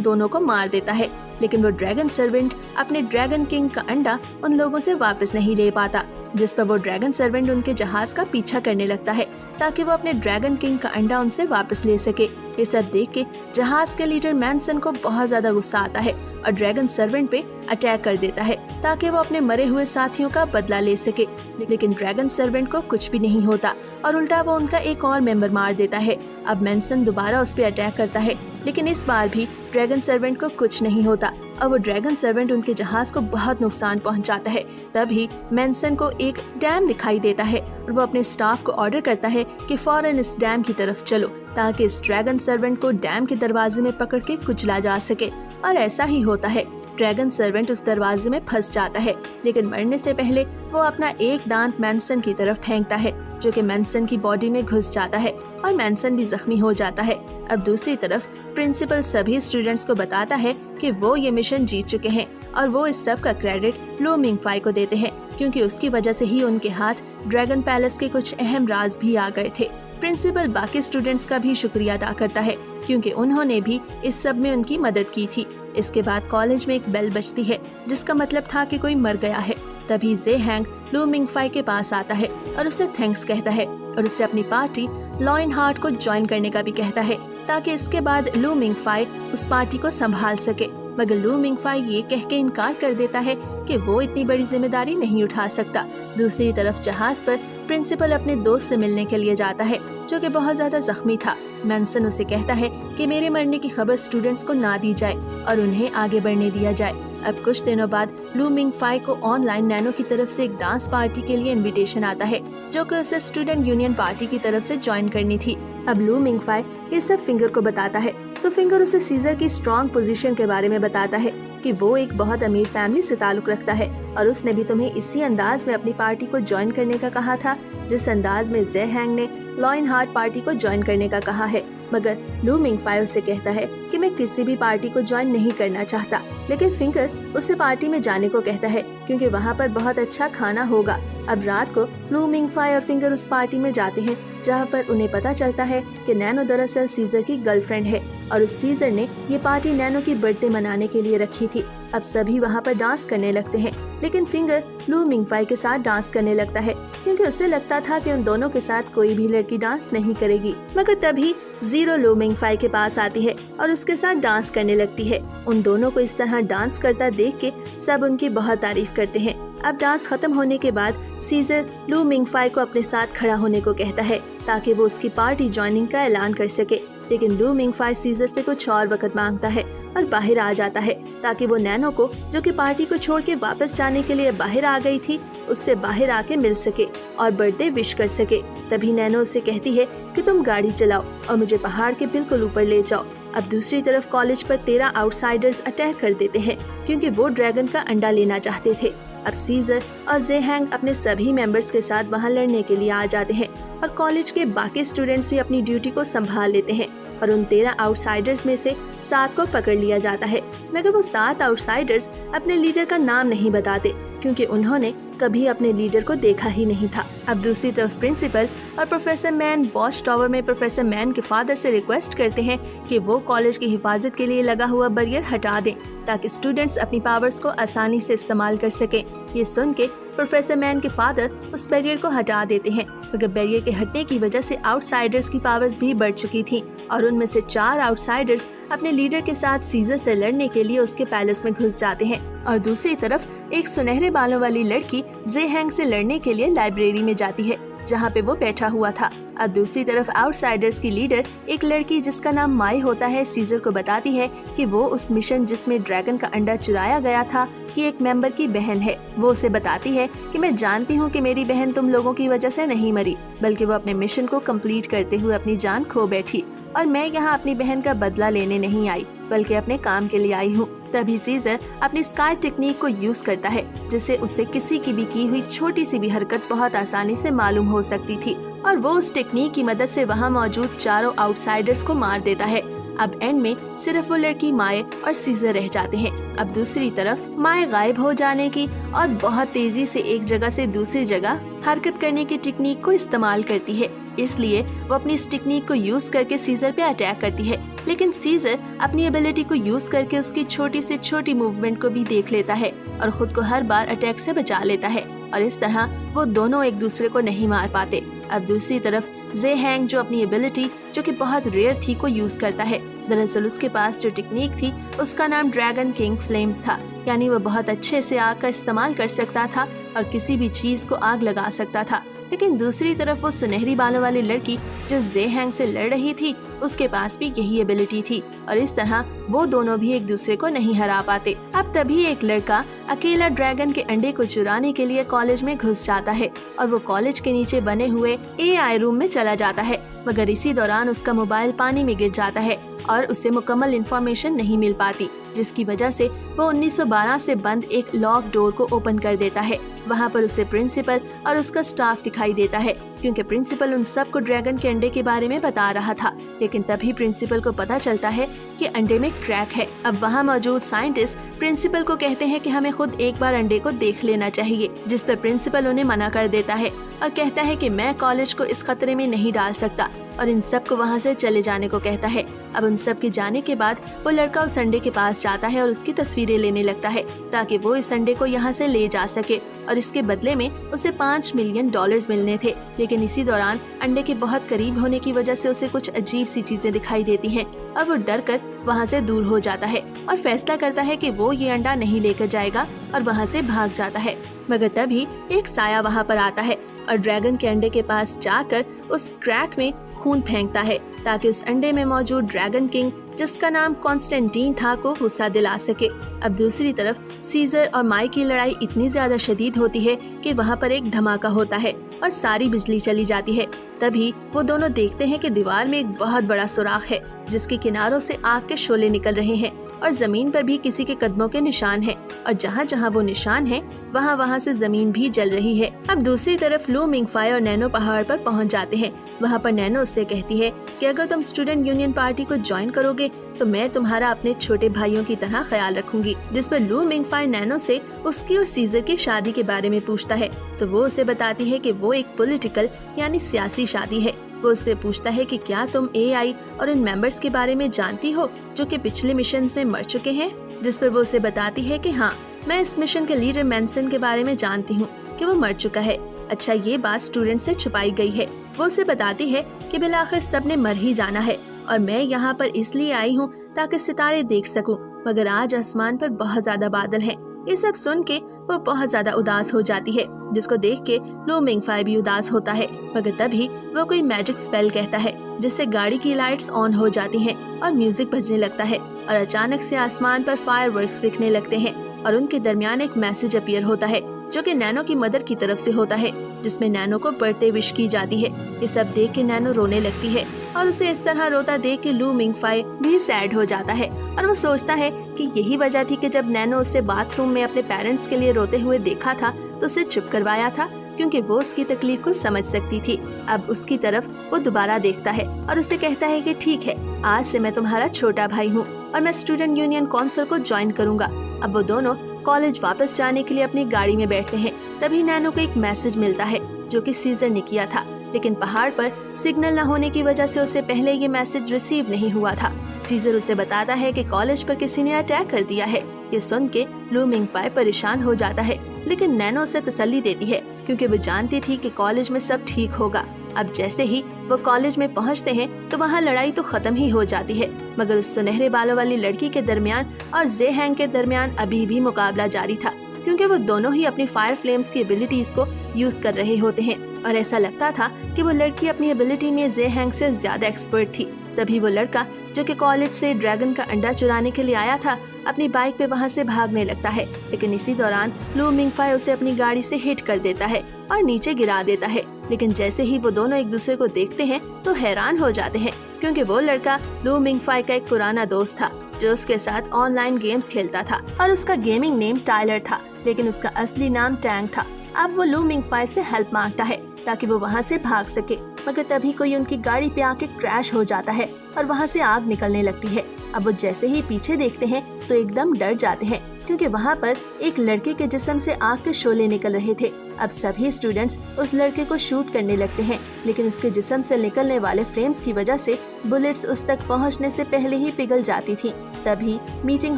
दोनों को मार देता है। लेकिन वो ड्रैगन सर्वेंट अपने ड्रैगन किंग का अंडा उन लोगों से वापस नहीं ले पाता, जिस पर वो ड्रैगन सर्वेंट उनके जहाज का पीछा करने लगता है ताकि वो अपने ड्रैगन किंग का अंडा उनसे वापस ले सके। ये सब देख के जहाज के लीडर मैनसन को बहुत ज्यादा गुस्सा आता है और ड्रैगन सर्वेंट पे अटैक कर देता है ताकि वो अपने मरे हुए साथियों का बदला ले सके। लेकिन ड्रैगन सर्वेंट को कुछ भी नहीं होता और उल्टा वो उनका एक और मेंबर मार देता है। अब मैनसन दोबारा उस पर अटैक करता है, लेकिन इस बार भी ड्रैगन सर्वेंट को कुछ नहीं होता और वो ड्रैगन सर्वेंट उनके जहाज को बहुत नुकसान पहुंचाता है। तभी मैनसन को एक डैम दिखाई देता है और वो अपने स्टाफ को ऑर्डर करता है कि फौरन इस डैम की तरफ चलो ताकि इस ड्रैगन सर्वेंट को डैम के दरवाजे में पकड़ के कुचला जा सके। और ऐसा ही होता है। ड्रैगन सर्वेंट उस दरवाजे में फंस जाता है, लेकिन मरने से पहले वो अपना एक दांत मैनसन की तरफ फेंकता है, जो कि मैनसन की बॉडी में घुस जाता है और मैनसन भी जख्मी हो जाता है। अब दूसरी तरफ प्रिंसिपल सभी स्टूडेंट्स को बताता है कि वो ये मिशन जीत चुके हैं और वो इस सब का क्रेडिट लू मिंगफाई को देते हैं, क्योंकि उसकी वजह से ही उनके हाथ ड्रैगन पैलेस के कुछ अहम राज भी आ गए थे। प्रिंसिपल बाकी स्टूडेंट्स का भी शुक्रिया अदा करता है, क्योंकि उन्होंने भी इस सब में उनकी मदद की थी। इसके बाद कॉलेज में एक बेल बजती है, जिसका मतलब था कि कोई मर गया है। तभी जे हैंग लू मिंगफाई के पास आता है और उसे थैंक्स कहता है और उससे अपनी पार्टी लॉयन हार्ट को ज्वाइन करने का भी कहता है, ताकि इसके बाद लू मिंगफाई उस पार्टी को संभाल सके। मगर लू मिंगफाई ये कह के इनकार कर देता है कि वो इतनी बड़ी जिम्मेदारी नहीं उठा सकता। दूसरी तरफ जहाज पर प्रिंसिपल अपने दोस्त से मिलने के लिए जाता है, जो कि बहुत ज्यादा जख्मी था। मैनसन उसे कहता है कि मेरे मरने की खबर स्टूडेंट्स को ना दी जाए और उन्हें आगे बढ़ने दिया जाए। अब कुछ दिनों बाद लू मिंगफाई को ऑनलाइन नैनो की तरफ से एक डांस पार्टी के लिए इनविटेशन आता है, जो कि उसे स्टूडेंट यूनियन पार्टी की तरफ से ज्वाइन करनी थी। अब लू मिंगफाई ये सब फिंगर को बताता है, तो फिंगर उसे सीजर की स्ट्रॉन्ग पोजीशन के बारे में बताता है कि वो एक बहुत अमीर फैमिली से ताल्लुक रखता है और उसने भी तुम्हें इसी अंदाज में अपनी पार्टी को ज्वाइन करने का कहा था जिस अंदाज में जे हैंग ने लॉयन हार्ट पार्टी को ज्वाइन करने का कहा है। मगर लू मिंगफाई उसे कहता है कि मैं किसी भी पार्टी को ज्वाइन नहीं करना चाहता, लेकिन फिंगर उसे पार्टी में जाने को कहता है क्योंकि वहाँ पर बहुत अच्छा खाना होगा। अब रात को लू मिंगफाई और फिंगर उस पार्टी में जाते हैं, जहाँ पर उन्हें पता चलता है कि नैनो दरअसल सीजर की गर्लफ्रेंड है और उस सीजर ने ये पार्टी नैनो की बर्थडे मनाने के लिए रखी थी। अब सभी वहाँ पर डांस करने लगते हैं, लेकिन फिंगर लू मिंगफाई के साथ डांस करने लगता है क्योंकि उसे लगता था कि उन दोनों के साथ कोई भी लड़की डांस नहीं करेगी। मगर तभी जीरो लू मिंगफाई के पास आती है और उसके साथ डांस करने लगती है। उन दोनों को इस तरह डांस करता देख के सब उनकी बहुत तारीफ करते हैं। अब डांस खत्म होने के बाद सीजर लू मिंगफाई को अपने साथ खड़ा होने को कहता है ताकि वो उसकी पार्टी ज्वाइनिंग का ऐलान कर सके, लेकिन लू मिंगफाई सीजर से कुछ और वक्त मांगता है और बाहर आ जाता है ताकि वो नैनो को, जो कि पार्टी को छोड़ के वापस जाने के लिए बाहर आ गई थी, उससे बाहर आके मिल सके और बर्थडे विश कर सके। तभी नैनो उसे कहती है कि तुम गाड़ी चलाओ और मुझे पहाड़ के बिल्कुल ऊपर ले जाओ। अब दूसरी तरफ कॉलेज पर 13 आउटसाइडर्स अटैक कर देते हैं क्योंकि वो ड्रैगन का अंडा लेना चाहते थे। अब सीजर और जे हैंग अपने सभी मेंबर्स के साथ वहां लड़ने के लिए आ जाते हैं और कॉलेज के बाकी स्टूडेंट्स भी अपनी ड्यूटी को संभाल लेते हैं और उन 13 आउटसाइडर्स में से 7 को पकड़ लिया जाता है। मगर वो 7 आउटसाइडर्स अपने लीडर का नाम नहीं बताते क्योंकि उन्होंने कभी अपने लीडर को देखा ही नहीं था। अब दूसरी तरफ प्रिंसिपल और प्रोफेसर मैन वॉच टावर में प्रोफेसर मैन के फादर से रिक्वेस्ट करते हैं कि वो कॉलेज की हिफाजत के लिए लगा हुआ बैरियर हटा दें ताकि स्टूडेंट्स अपनी पावर्स को आसानी से इस्तेमाल कर सकें। ये सुन के प्रोफेसर मैन के फादर उस बैरियर को हटा देते हैं, मगर बैरियर के हटने की वजह से आउटसाइडर्स की पावर्स भी बढ़ चुकी थी और उनमें से 4 आउटसाइडर्स अपने लीडर के साथ सीजर से लड़ने के लिए उसके पैलेस में घुस जाते हैं और दूसरी तरफ एक सुनहरे बालों वाली लड़की जे हैंग से लड़ने के लिए लाइब्रेरी में जाती है जहाँ पे वो बैठा हुआ था। और दूसरी तरफ आउटसाइडर्स की लीडर एक लड़की जिसका नाम माई होता है सीजर को बताती है कि वो उस मिशन जिसमें ड्रैगन का अंडा चुराया गया था कि एक मेंबर की बहन है। वो उसे बताती है कि मैं जानती हूँ कि मेरी बहन तुम लोगों की वजह से नहीं मरी, बल्कि वो अपने मिशन को कंप्लीट करते हुए अपनी जान खो बैठी और मैं यहाँ अपनी बहन का बदला लेने नहीं आई बल्कि अपने काम के लिए आई हूँ। तभी सीजर अपनी स्काई टेक्निक को यूज करता है जिससे उसे किसी की भी की हुई छोटी सी भी हरकत बहुत आसानी से मालूम हो सकती थी और वो उस टेक्निक की मदद से वहाँ मौजूद चारों आउटसाइडर्स को मार देता है। अब एंड में सिर्फ वो लड़की माए और सीजर रह जाते हैं। अब दूसरी तरफ माए गायब हो जाने की और बहुत तेजी से एक जगह से दूसरी जगह हरकत करने की टेक्निक को इस्तेमाल करती है, इसलिए वो अपनी इस टेक्निक को यूज करके सीजर पे अटैक करती है। लेकिन सीजर अपनी एबिलिटी को यूज करके उसकी छोटी से छोटी मूवमेंट को भी देख लेता है और खुद को हर बार अटैक से बचा लेता है और इस तरह वो दोनों एक दूसरे को नहीं मार पाते। अब दूसरी तरफ जे हैंग जो अपनी एबिलिटी जो कि बहुत रेयर थी को यूज करता है। दरअसल उसके पास जो टेक्निक थी उसका नाम ड्रैगन किंग फ्लेम्स था, यानी वो बहुत अच्छे से आग का इस्तेमाल कर सकता था और किसी भी चीज को आग लगा सकता था। लेकिन दूसरी तरफ वो सुनहरी बालों वाली लड़की जो जे हैंग से लड़ रही थी उसके पास भी यही एबिलिटी थी और इस तरह वो दोनों भी एक दूसरे को नहीं हरा पाते। अब तभी एक लड़का अकेला ड्रैगन के अंडे को चुराने के लिए कॉलेज में घुस जाता है और वो कॉलेज के नीचे बने हुए AI रूम में चला जाता है, मगर इसी दौरान उसका मोबाइल पानी में गिर जाता है और उसे मुकम्मल इंफॉर्मेशन नहीं मिल पाती, जिसकी वजह से वो 1912 से बंद एक लॉक डोर को ओपन कर देता है। वहाँ पर उसे प्रिंसिपल और उसका स्टाफ दिखाई देता है, क्योंकि प्रिंसिपल उन सबको ड्रैगन के अंडे के बारे में बता रहा था। लेकिन तभी प्रिंसिपल को पता चलता है कि अंडे में क्रैक है। अब वहाँ मौजूद साइंटिस्ट प्रिंसिपल को कहते हैं कि हमें खुद एक बार अंडे को देख लेना चाहिए, जिस पर प्रिंसिपल उन्हें मना कर देता है और कहता है कि मैं कॉलेज को इस खतरे में नहीं डाल सकता और इन सब को वहाँ से चले जाने को कहता है। अब उन सब के जाने के बाद वो लड़का उस अंडे के पास जाता है और उसकी तस्वीरें लेने लगता है ताकि वो इस अंडे को यहाँ से ले जा सके और इसके बदले में उसे $5 मिलियन मिलने थे। लेकिन इसी दौरान अंडे के बहुत करीब होने की वजह से उसे कुछ अजीब सी चीजें दिखाई देती हैं और वो डर कर वहाँ से दूर हो जाता है और फैसला करता है कि वो ये अंडा नहीं लेकर जाएगा और वहाँ से भाग जाता है। मगर तभी एक साया वहाँ पर आता है और ड्रैगन के अंडे के पास जाकर उस क्रैक में खून फेंकता है ताकि उस अंडे में मौजूद ड्रैगन किंग जिसका नाम कॉन्स्टेंटीन था को गुस्सा दिला सके। अब दूसरी तरफ सीजर और माई की लड़ाई इतनी ज्यादा शदीद होती है कि वहाँ पर एक धमाका होता है और सारी बिजली चली जाती है। तभी वो दोनों देखते हैं कि दीवार में एक बहुत बड़ा सुराख है जिसके किनारों से आग के शोले निकल रहे हैं और जमीन पर भी किसी के कदमों के निशान हैं और जहाँ जहाँ वो निशान है वहाँ से जमीन भी जल रही है। अब दूसरी तरफ लू मिंगफाई और नैनो पहाड़ पर पहुँच जाते हैं। वहाँ पर नैनो उससे कहती है कि अगर तुम स्टूडेंट यूनियन पार्टी को ज्वाइन करोगे तो मैं तुम्हारा अपने छोटे भाइयों की तरह ख्याल रखूंगी। जिस पर लू मिंगफाई नैनो से उसकी और सीजर की शादी के बारे में पूछता है तो वो उसे बताती है कि वो एक पॉलिटिकल यानी सियासी शादी है। वो उससे पूछता है कि क्या तुम AI और इन मेंबर्स के बारे में जानती हो जो कि पिछले मिशंस में मर चुके हैं। जिस पर वो उसे बताती है कि हाँ, मैं इस मिशन के लीडर मैनसन के बारे में जानती हूँ कि वो मर चुका है। अच्छा, ये बात स्टूडेंट से छुपाई गई है। वो उसे बताती है कि बिलाखिर सब ने मर ही जाना है और मैं यहाँ पर इसलिए आई हूँ ताकि सितारे देख सकूं, मगर आज आसमान पर बहुत ज्यादा बादल हैं। ये सब सुन के वो बहुत ज्यादा उदास हो जाती है, जिसको देख के लू मिंगफाई भी उदास होता है। मगर तभी वो कोई मैजिक स्पेल कहता है जिससे गाड़ी की लाइट्स ऑन हो जाती हैं और म्यूजिक बजने लगता है और अचानक से आसमान पर फायरवर्क्स दिखने लगते हैं और उनके दरमियान एक मैसेज अपीयर होता है जो कि नैनो की मदर की तरफ से होता है, जिसमें नैनो को बर्थडे विश की जाती है। ये सब देख के नैनो रोने लगती है और उसे इस तरह रोता देख के लू मिंगफाई भी सैड हो जाता है और वो सोचता है कि यही वजह थी कि जब नैनो उसे बाथरूम में अपने पेरेंट्स के लिए रोते हुए देखा था तो उसे चुप करवाया था, क्योंकि वो उसकी तकलीफ को समझ सकती थी। अब उसकी तरफ वो दोबारा देखता है और उसे कहता है कि ठीक है, आज से मैं तुम्हारा छोटा भाई हूँ और मैं स्टूडेंट यूनियन काउंसिल को ज्वाइन करूँगा। अब वो दोनों कॉलेज वापस जाने के लिए अपनी गाड़ी में बैठते हैं। तभी नैनो को एक मैसेज मिलता है जो कि सीजर ने किया था, लेकिन पहाड़ पर सिग्नल न होने की वजह से उसे पहले ये मैसेज रिसीव नहीं हुआ था। सीजर उसे बताता है कि कॉलेज पर किसी ने अटैक कर दिया है। ये सुन के लू मिंगफाई परेशान हो जाता है, लेकिन नैनो उसे तसल्ली देती है क्योंकि वो जानती थी कि कॉलेज में सब ठीक होगा। अब जैसे ही वो कॉलेज में पहुंचते हैं तो वहाँ लड़ाई तो खत्म ही हो जाती है, मगर उस सुनहरे बालों वाली लड़की के दरमियान और जे हैंग के दरमियान अभी भी मुकाबला जारी था, क्योंकि वो दोनों ही अपनी फायर फ्लेम्स की एबिलिटीज को यूज कर रहे होते हैं और ऐसा लगता था कि वो लड़की अपनी एबिलिटी में जे हैंग से ज्यादा एक्सपर्ट थी। तभी वो लड़का जो कि कॉलेज से ड्रैगन का अंडा चुराने के लिए आया था अपनी बाइक पे वहाँ से भागने लगता है, लेकिन इसी दौरान लू मिंगफाई उसे अपनी गाड़ी से हिट कर देता है और नीचे गिरा देता है। लेकिन जैसे ही वो दोनों एक दूसरे को देखते हैं तो हैरान हो जाते हैं, क्योंकि वो लड़का लू मिंगफाई का एक पुराना दोस्त था जो उसके साथ ऑनलाइन गेम्स खेलता था और उसका गेमिंग नेम टाइलर था, लेकिन उसका असली नाम टैंग था। अब वो लू मिंगफाई से हेल्प मांगता है ताकि वो वहाँ से भाग सके, मगर तभी कोई उनकी गाड़ी पे आके क्रैश हो जाता है और वहाँ से आग निकलने लगती है। अब वो जैसे ही पीछे देखते हैं तो एकदम डर जाते हैं, क्योंकि वहाँ पर एक लड़के के जिस्म से आग के शोले निकल रहे थे। अब सभी स्टूडेंट्स उस लड़के को शूट करने लगते हैं, लेकिन उसके जिस्म से निकलने वाले फ्लेम्स की वजह से बुलेट्स उस तक पहुँचने से पहले ही पिघल जाती थी। तभी मीटिंग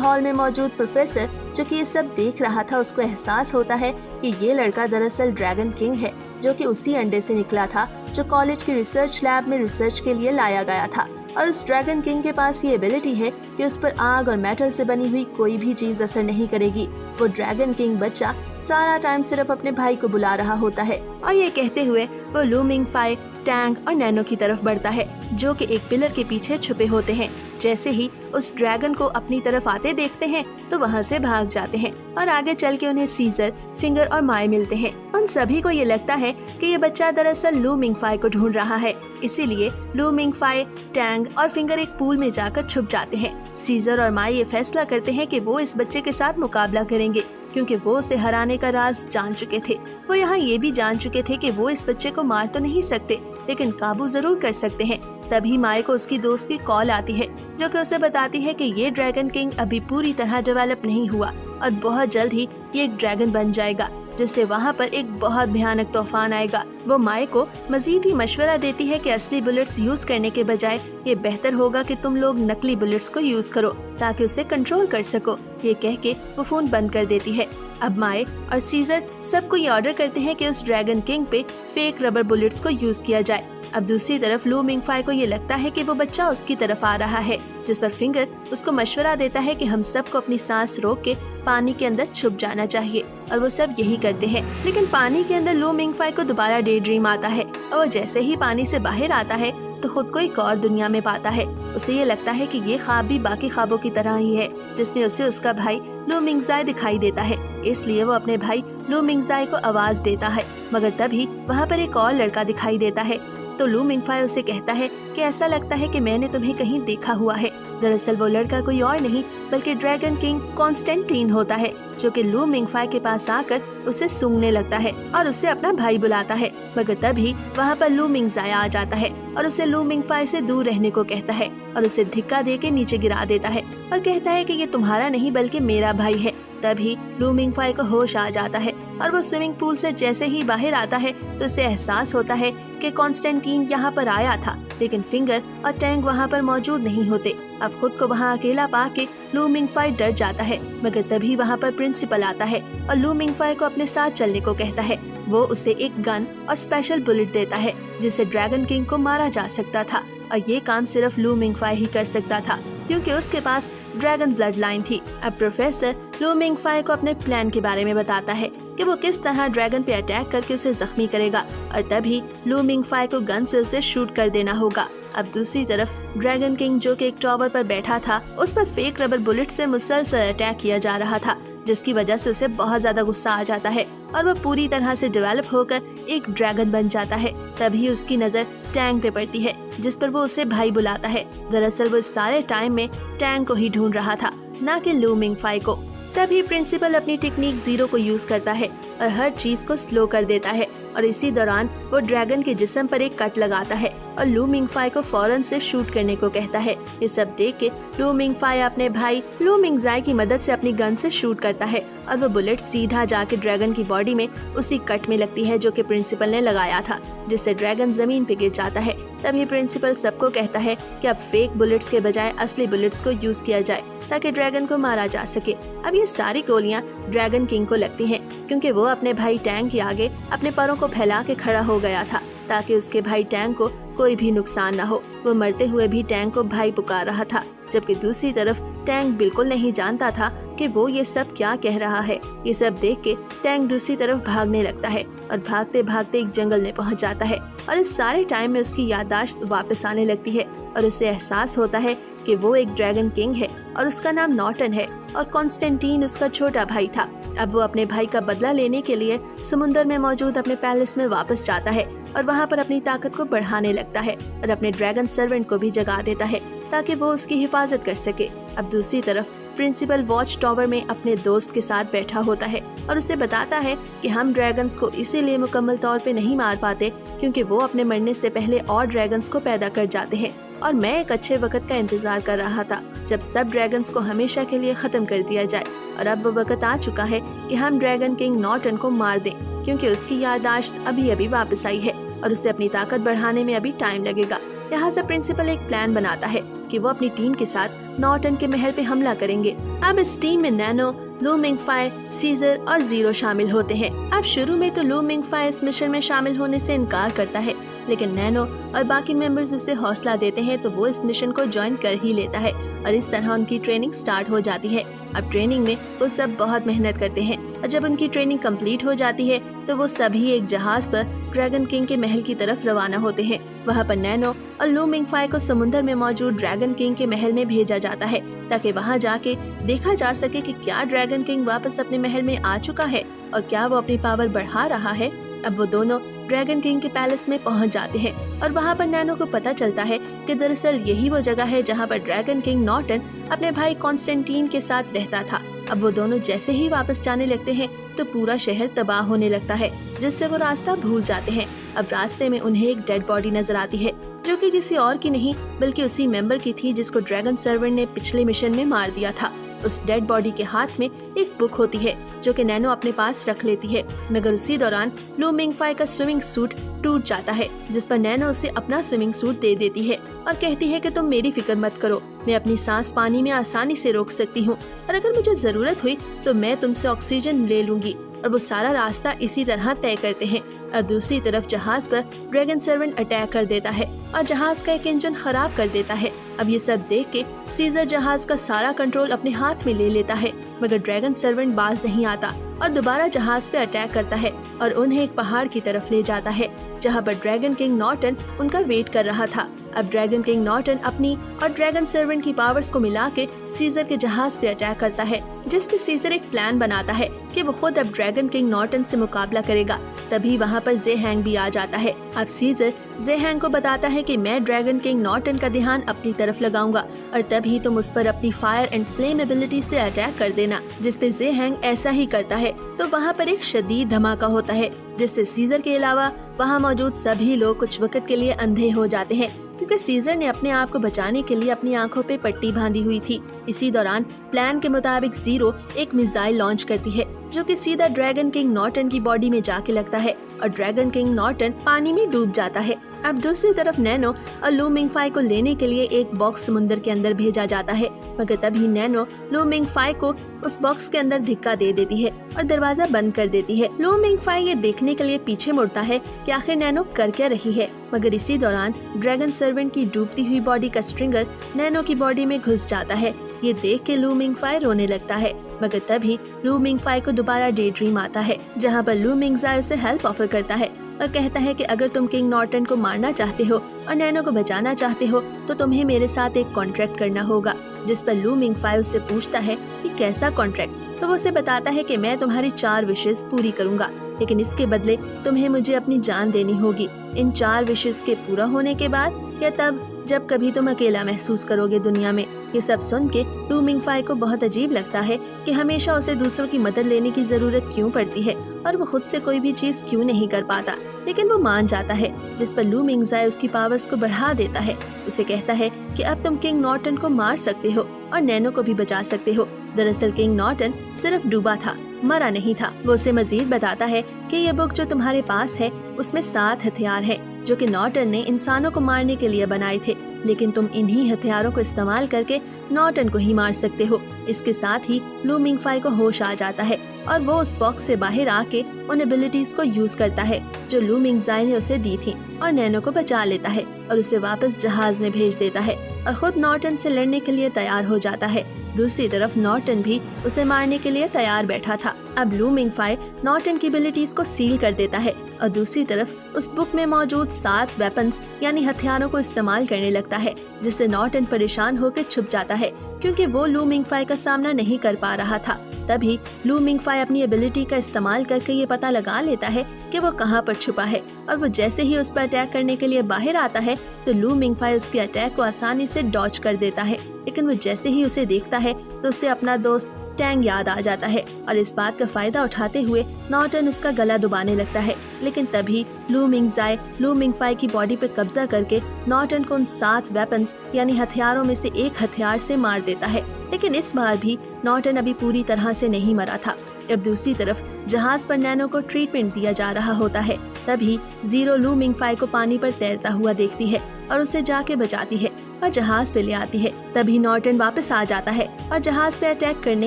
हॉल में मौजूद प्रोफेसर, जो कि ये सब देख रहा था, उसको एहसास होता है कि ये लड़का दरअसल ड्रैगन किंग है, जो कि उसी अंडे से निकला था जो कॉलेज की रिसर्च लैब में रिसर्च के लिए लाया गया था। और उस ड्रैगन किंग के पास ये एबिलिटी है कि उस पर आग और मेटल से बनी हुई कोई भी चीज असर नहीं करेगी। वो ड्रैगन किंग बच्चा सारा टाइम सिर्फ अपने भाई को बुला रहा होता है, और ये कहते हुए वो लू मिंग फाई, टैंग और नैनो की तरफ बढ़ता है, जो कि एक पिलर के पीछे छुपे होते हैं। जैसे ही उस ड्रैगन को अपनी तरफ आते देखते हैं तो वहाँ से भाग जाते हैं, और आगे चल के उन्हें सीजर, फिंगर और माई मिलते हैं। उन सभी को ये लगता है कि ये बच्चा दरअसल लू मिंग फाई को ढूंढ रहा है, इसीलिए लू मिंग फाई, टैंग और फिंगर एक पूल में जाकर छुप जाते हैं। सीजर और माई ये फैसला करते हैं कि वो इस बच्चे के साथ मुकाबला करेंगे, क्योंकि वो उसे हराने का राज जान चुके थे। वो यहाँ ये भी जान चुके थे कि वो इस बच्चे को मार तो नहीं सकते, लेकिन काबू जरूर कर सकते हैं। तभी माई को उसकी दोस्त की कॉल आती है, जो कि उसे बताती है कि ये ड्रैगन किंग अभी पूरी तरह डेवलप नहीं हुआ और बहुत जल्द ही ये एक ड्रैगन बन जाएगा, जिससे वहाँ पर एक बहुत भयानक तूफान आएगा। वो माई को मजीद ही मशवरा देती है कि असली बुलेट्स यूज करने के बजाय ये बेहतर होगा कि तुम लोग नकली बुलेट्स को यूज करो, ताकि उसे कंट्रोल कर सको। ये कह के वो फोन बंद कर देती है। अब माई और सीजर सबको ये ऑर्डर करते हैं कि उस ड्रैगन किंग पे फेक रबर बुलेट्स को यूज किया जाए। अब दूसरी तरफ लू मिंग फाई को ये लगता है कि वो बच्चा उसकी तरफ आ रहा है, जिस पर फिंगर उसको मशवरा देता है कि हम सबको अपनी सांस रोक के पानी के अंदर छुप जाना चाहिए, और वो सब यही करते हैं। लेकिन पानी के अंदर लू मिंग फाई को दोबारा डे ड्रीम आता है, और वो जैसे ही पानी से बाहर आता है तो खुद को एक और दुनिया में पाता है। उसे ये लगता है कि ये ख्वाब भी बाकी ख्वाबों की तरह ही है, जिसमें उसे उसका भाई लू मिंगजाई दिखाई देता है। इसलिए वो अपने भाई लू मिंगजाई को आवाज देता है, मगर तभी वहाँ पर एक और लड़का दिखाई देता है। तो लू मिंग फाई उसे कहता है कि ऐसा लगता है कि मैंने तुम्हें कहीं देखा हुआ है। दरअसल वो लड़का कोई और नहीं बल्कि ड्रैगन किंग कॉन्स्टेंटीन होता है, जो कि लू मिंग फाई के पास आकर उसे सूंघने लगता है और उसे अपना भाई बुलाता है। मगर तभी वहाँ पर लू मिंगजाई आ जाता है और उसे लू मिंग फाई से दूर रहने को कहता है, और उसे धिक्का देके नीचे गिरा देता है और कहता है कि ये तुम्हारा नहीं बल्कि मेरा भाई है। तभी लू मिंग फाई को होश आ जाता है, और वो स्विमिंग पूल से जैसे ही बाहर आता है तो उसे एहसास होता है कि कॉन्स्टेंटीन यहाँ पर आया था, लेकिन फिंगर और टैंग वहाँ पर मौजूद नहीं होते। अब खुद को वहाँ अकेला पाके लू मिंग फाई डर जाता है, मगर तभी वहाँ पर प्रिंसिपल आता है और लू मिंग फाई को अपने साथ चलने को कहता है। वो उसे एक गन और स्पेशल बुलेट देता है, जिससे ड्रैगन किंग को मारा जा सकता था, और ये काम सिर्फ लू मिंग फाई ही कर सकता था, क्योंकि उसके पास ड्रैगन ब्लड लाइन थी। अब प्रोफेसर लू मिंग फाई को अपने प्लान के बारे में बताता है कि वो किस तरह ड्रैगन पे अटैक करके उसे जख्मी करेगा, और तभी लू मिंग फाई को गन से उसे शूट कर देना होगा। अब दूसरी तरफ ड्रैगन किंग, जो कि एक टॉवर पर बैठा था, उस पर फेक रबर बुलेट से मुसलसल अटैक किया जा रहा था, जिसकी वजह से उसे बहुत ज्यादा गुस्सा आ जाता है और वो पूरी तरह से डेवलप होकर एक ड्रैगन बन जाता है। तभी उसकी नजर टैंग पे पड़ती है, जिस पर वो उसे भाई बुलाता है। दरअसल वो सारे टाइम में टैंग को ही ढूंढ रहा था, ना कि लू मिंग फाई को। तभी प्रिंसिपल अपनी टेक्निक जीरो को यूज करता है और हर चीज को स्लो कर देता है, और इसी दौरान वो ड्रैगन के जिस्म पर एक कट लगाता है और लू मिंग फाई को फौरन से शूट करने को कहता है। ये सब देख के लू मिंग फाई अपने भाई लू मिंगजाई की मदद से अपनी गन से शूट करता है, और वो बुलेट सीधा जाके ड्रैगन की बॉडी में उसी कट में लगती है जो कि प्रिंसिपल ने लगाया था, जिससे ड्रैगन जमीन पे गिर जाता है। तभी प्रिंसिपल सबको कहता है कि अब फेक बुलेट्स के बजाय असली बुलेट्स को यूज किया जाए, ताकि ड्रैगन को मारा जा सके। अब ये सारी गोलियां ड्रैगन किंग को लगती हैं, क्योंकि वो अपने भाई टैंग के आगे अपने पैरों को फैला के खड़ा हो गया था, ताकि उसके भाई टैंग को कोई भी नुकसान न हो। वो मरते हुए भी टैंग को भाई पुकार रहा था, जबकि दूसरी तरफ टैंग बिल्कुल नहीं जानता था कि वो ये सब क्या कह रहा है। ये सब देख के टैंग दूसरी तरफ भागने लगता है और भागते भागते एक जंगल में पहुंच जाता है, और इस सारे टाइम में उसकी याददाश्त वापस आने लगती है और उसे एहसास होता है कि वो एक ड्रैगन किंग है और उसका नाम नॉर्टन है, और कॉन्स्टेंटीन उसका छोटा भाई था। अब वो अपने भाई का बदला लेने के लिए समुंदर में मौजूद अपने पैलेस में वापस जाता है और वहाँ पर अपनी ताकत को बढ़ाने लगता है और अपने ड्रैगन सर्वेंट को भी जगा देता है ताकि वो उसकी हिफाजत कर सके। अब दूसरी तरफ प्रिंसिपल वॉच टावर में अपने दोस्त के साथ बैठा होता है और उसे बताता है कि हम ड्रैगन्स को इसीलिए मुकम्मल तौर पे नहीं मार पाते क्योंकि वो अपने मरने से पहले और ड्रैगन्स को पैदा कर जाते हैं और मैं एक अच्छे वक्त का इंतजार कर रहा था जब सब ड्रैगन्स को हमेशा के लिए खत्म कर दिया जाए और अब वो वक्त आ चुका है कि हम ड्रैगन किंग नॉर्टन को मार दें क्योंकि उसकी याददाश्त अभी अभी वापस आई है और उसे अपनी ताकत बढ़ाने में अभी टाइम लगेगा। लिहाजा प्रिंसिपल एक प्लान बनाता है कि वो अपनी टीम के साथ नॉर्टन के महल पे हमला करेंगे। अब इस टीम में नैनो, लू मिंगफाई, सीजर और जीरो शामिल होते हैं। अब शुरू में तो लू मिंगफाई इस मिशन में शामिल होने से इनकार करता है लेकिन नैनो और बाकी मेंबर्स उसे हौसला देते हैं तो वो इस मिशन को ज्वाइन कर ही लेता है और इस तरह उनकी ट्रेनिंग स्टार्ट हो जाती है। अब ट्रेनिंग में वो सब बहुत मेहनत करते हैं और जब उनकी ट्रेनिंग कंप्लीट हो जाती है तो वो सभी एक जहाज पर ड्रैगन किंग के महल की तरफ रवाना होते हैं। वहाँ पर नैनो और लू मिंगफाई को समुद्र में मौजूद ड्रैगन किंग के महल में भेजा जाता है ताकि वहाँ जाके देखा जा सके कि क्या ड्रैगन किंग वापस अपने महल में आ चुका है और क्या वो अपनी पावर बढ़ा रहा है। अब वो दोनों ड्रैगन किंग के पैलेस में पहुंच जाते हैं और वहाँ पर नैनो को पता चलता है कि दरअसल यही वो जगह है जहाँ पर ड्रैगन किंग नॉर्टन अपने भाई कॉन्स्टेंटीन के साथ रहता था। अब वो दोनों जैसे ही वापस जाने लगते हैं तो पूरा शहर तबाह होने लगता है जिससे वो रास्ता भूल जाते हैं। अब रास्ते में उन्हें एक डेड बॉडी नजर आती है जो कि किसी और की नहीं बल्कि उसी मेंबर की थी जिसको ड्रैगन सर्वेंट ने पिछले मिशन में मार दिया था। उस डेड बॉडी के हाथ में एक बुक होती है जो कि नैनो अपने पास रख लेती है मगर उसी दौरान लू मिंगफाई का स्विमिंग सूट टूट जाता है जिस पर नैनो उसे अपना स्विमिंग सूट दे देती है और कहती है कि तुम मेरी फिक्र मत करो, मैं अपनी सांस पानी में आसानी से रोक सकती हूँ और अगर मुझे जरूरत हुई तो मैं तुमसे ऑक्सीजन ले लूंगी। और वो सारा रास्ता इसी तरह तय करते हैं। और दूसरी तरफ जहाज पर ड्रैगन सर्वेंट अटैक कर देता है और जहाज का एक इंजन खराब कर देता है। अब ये सब देख के सीजर जहाज का सारा कंट्रोल अपने हाथ में ले लेता है मगर ड्रैगन सर्वेंट बाज नहीं आता और दोबारा जहाज पे अटैक करता है और उन्हें एक पहाड़ की तरफ ले जाता है जहाँ पर ड्रैगन किंग नॉर्टन उनका वेट कर रहा था। अब ड्रैगन किंग नॉर्टन अपनी और ड्रैगन सर्वेंट की पावर्स को मिला के सीजर के जहाज पे अटैक करता है जिसमें सीजर एक प्लान बनाता है कि वो खुद अब ड्रैगन किंग नॉर्टन से मुकाबला करेगा। तभी वहाँ पर ज़ेहैंग भी आ जाता है। अब सीजर ज़ेहैंग को बताता है कि मैं ड्रैगन किंग नॉर्टन का ध्यान अपनी तरफ लगाऊंगा और तभी तुम उस पर अपनी फायर एंड फ्लेम एबिलिटी से अटैक कर देना, जिसपे ज़ेहैंग ऐसा ही करता है तो वहाँ पर एक शदीद धमाका होता है जिससे सीजर के अलावा वहाँ मौजूद सभी लोग कुछ वक्त के लिए अंधे हो जाते हैं क्योंकि सीजर ने अपने आप को बचाने के लिए अपनी आंखों पे पट्टी बांधी हुई थी। इसी दौरान प्लान के मुताबिक जीरो एक मिसाइल लॉन्च करती है जो कि सीधा ड्रैगन किंग नॉर्टन की बॉडी में जाके लगता है और ड्रैगन किंग नॉर्टन पानी में डूब जाता है। अब दूसरी तरफ नैनो और लू मिंगफाई को लेने के लिए एक बॉक्स समुद्र के अंदर भेजा जाता है मगर तभी नैनो लू मिंगफाई को उस बॉक्स के अंदर धक्का दे देती है और दरवाजा बंद कर देती है। लू मिंगफाई ये देखने के लिए पीछे मुड़ता है कि आखिर नैनो कर क्या रही है मगर इसी दौरान ड्रैगन सर्वेंट की डूबती हुई बॉडी का स्ट्रिंगर नैनो की बॉडी में घुस जाता है। ये देख के लू मिंगफाई रोने लगता है मगर तभी लू मिंगफाई को दोबारा डे ड्रीम आता है जहाँ पर लू मिंगजाई उसे हेल्प ऑफर करता है और कहता है कि अगर तुम किंग नॉर्टन को मारना चाहते हो और नैनो को बचाना चाहते हो तो तुम्हें मेरे साथ एक कॉन्ट्रैक्ट करना होगा। जिस पर लू मिंगफाई उससे पूछता है कि कैसा कॉन्ट्रैक्ट, तो वो उसे बताता है कि मैं तुम्हारी 4 विशेस पूरी करूंगा लेकिन इसके बदले तुम्हें मुझे अपनी जान देनी होगी। इन 4 विशेस के पूरा होने के बाद या तब जब कभी तुम अकेला महसूस करोगे दुनिया में। ये सब सुन के लू मिंगफाई को बहुत अजीब लगता है कि हमेशा उसे दूसरों की मदद लेने की जरूरत क्यों पड़ती है और वो खुद से कोई भी चीज क्यों नहीं कर पाता, लेकिन वो मान जाता है। जिस पर लू मिंगजाई उसकी पावर्स को बढ़ा देता है। उसे कहता है कि अब तुम किंग नॉर्टन को मार सकते हो और नैनो को भी बचा सकते हो। दरअसल किंग नॉर्टन सिर्फ डूबा था, मरा नहीं था। वो उसे मजीद बताता है कि ये बुक जो तुम्हारे पास है उसमें 7 हथियार है जो कि नॉर्टन ने इंसानों को मारने के लिए बनाए थे, लेकिन तुम इन्हीं हथियारों को इस्तेमाल करके नॉर्टन को ही मार सकते हो। इसके साथ ही लू मिंगफाई को होश आ जाता है और वो उस बॉक्स से बाहर आके उन एबिलिटीज को यूज करता है जो लू मिंगजाई ने उसे दी थी और नैनो को बचा लेता है और उसे वापस जहाज में भेज देता है और खुद नॉर्टन से लड़ने के लिए तैयार हो जाता है। दूसरी तरफ नॉर्टन भी उसे मारने के लिए तैयार बैठा था। अब लू मिंगफाई नॉर्टन की एबिलिटीज को सील कर देता है और दूसरी तरफ उस बुक में मौजूद 7 वेपन्स यानी हथियारों को इस्तेमाल करने लगता है, जिससे नॉर्टन परेशान होकर छुप जाता है क्योंकि वो लू मिंगफाई का सामना नहीं कर पा रहा था। तभी लू मिंगफाई अपनी एबिलिटी का इस्तेमाल करके ये पता लगा लेता है कि वो कहाँ पर छुपा है, और वो जैसे ही उस पर अटैक करने के लिए बाहर आता है तो लू मिंगफाई उसके अटैक को आसानी से डॉज कर देता है। लेकिन वो जैसे ही उसे देखता है तो उसे अपना दोस्त टैंग याद आ जाता है और इस बात का फायदा उठाते हुए नॉर्टन उसका गला दबाने लगता है। लेकिन तभी लू मिंगजाई लू मिंगफाई की बॉडी पे कब्जा करके नॉर्टन को उन 7 वेपन्स यानी हथियारों में से एक हथियार से मार देता है। लेकिन इस बार भी नॉर्टन अभी पूरी तरह से नहीं मरा था। अब दूसरी तरफ जहाज पर नैनो को ट्रीटमेंट दिया जा रहा होता है। तभी जीरो लू मिंगफाई को पानी पर तैरता हुआ देखती है और उसे जाके बचाती है और जहाज पे ले आती है। तभी नॉर्टन वापस आ जाता है और जहाज पे अटैक करने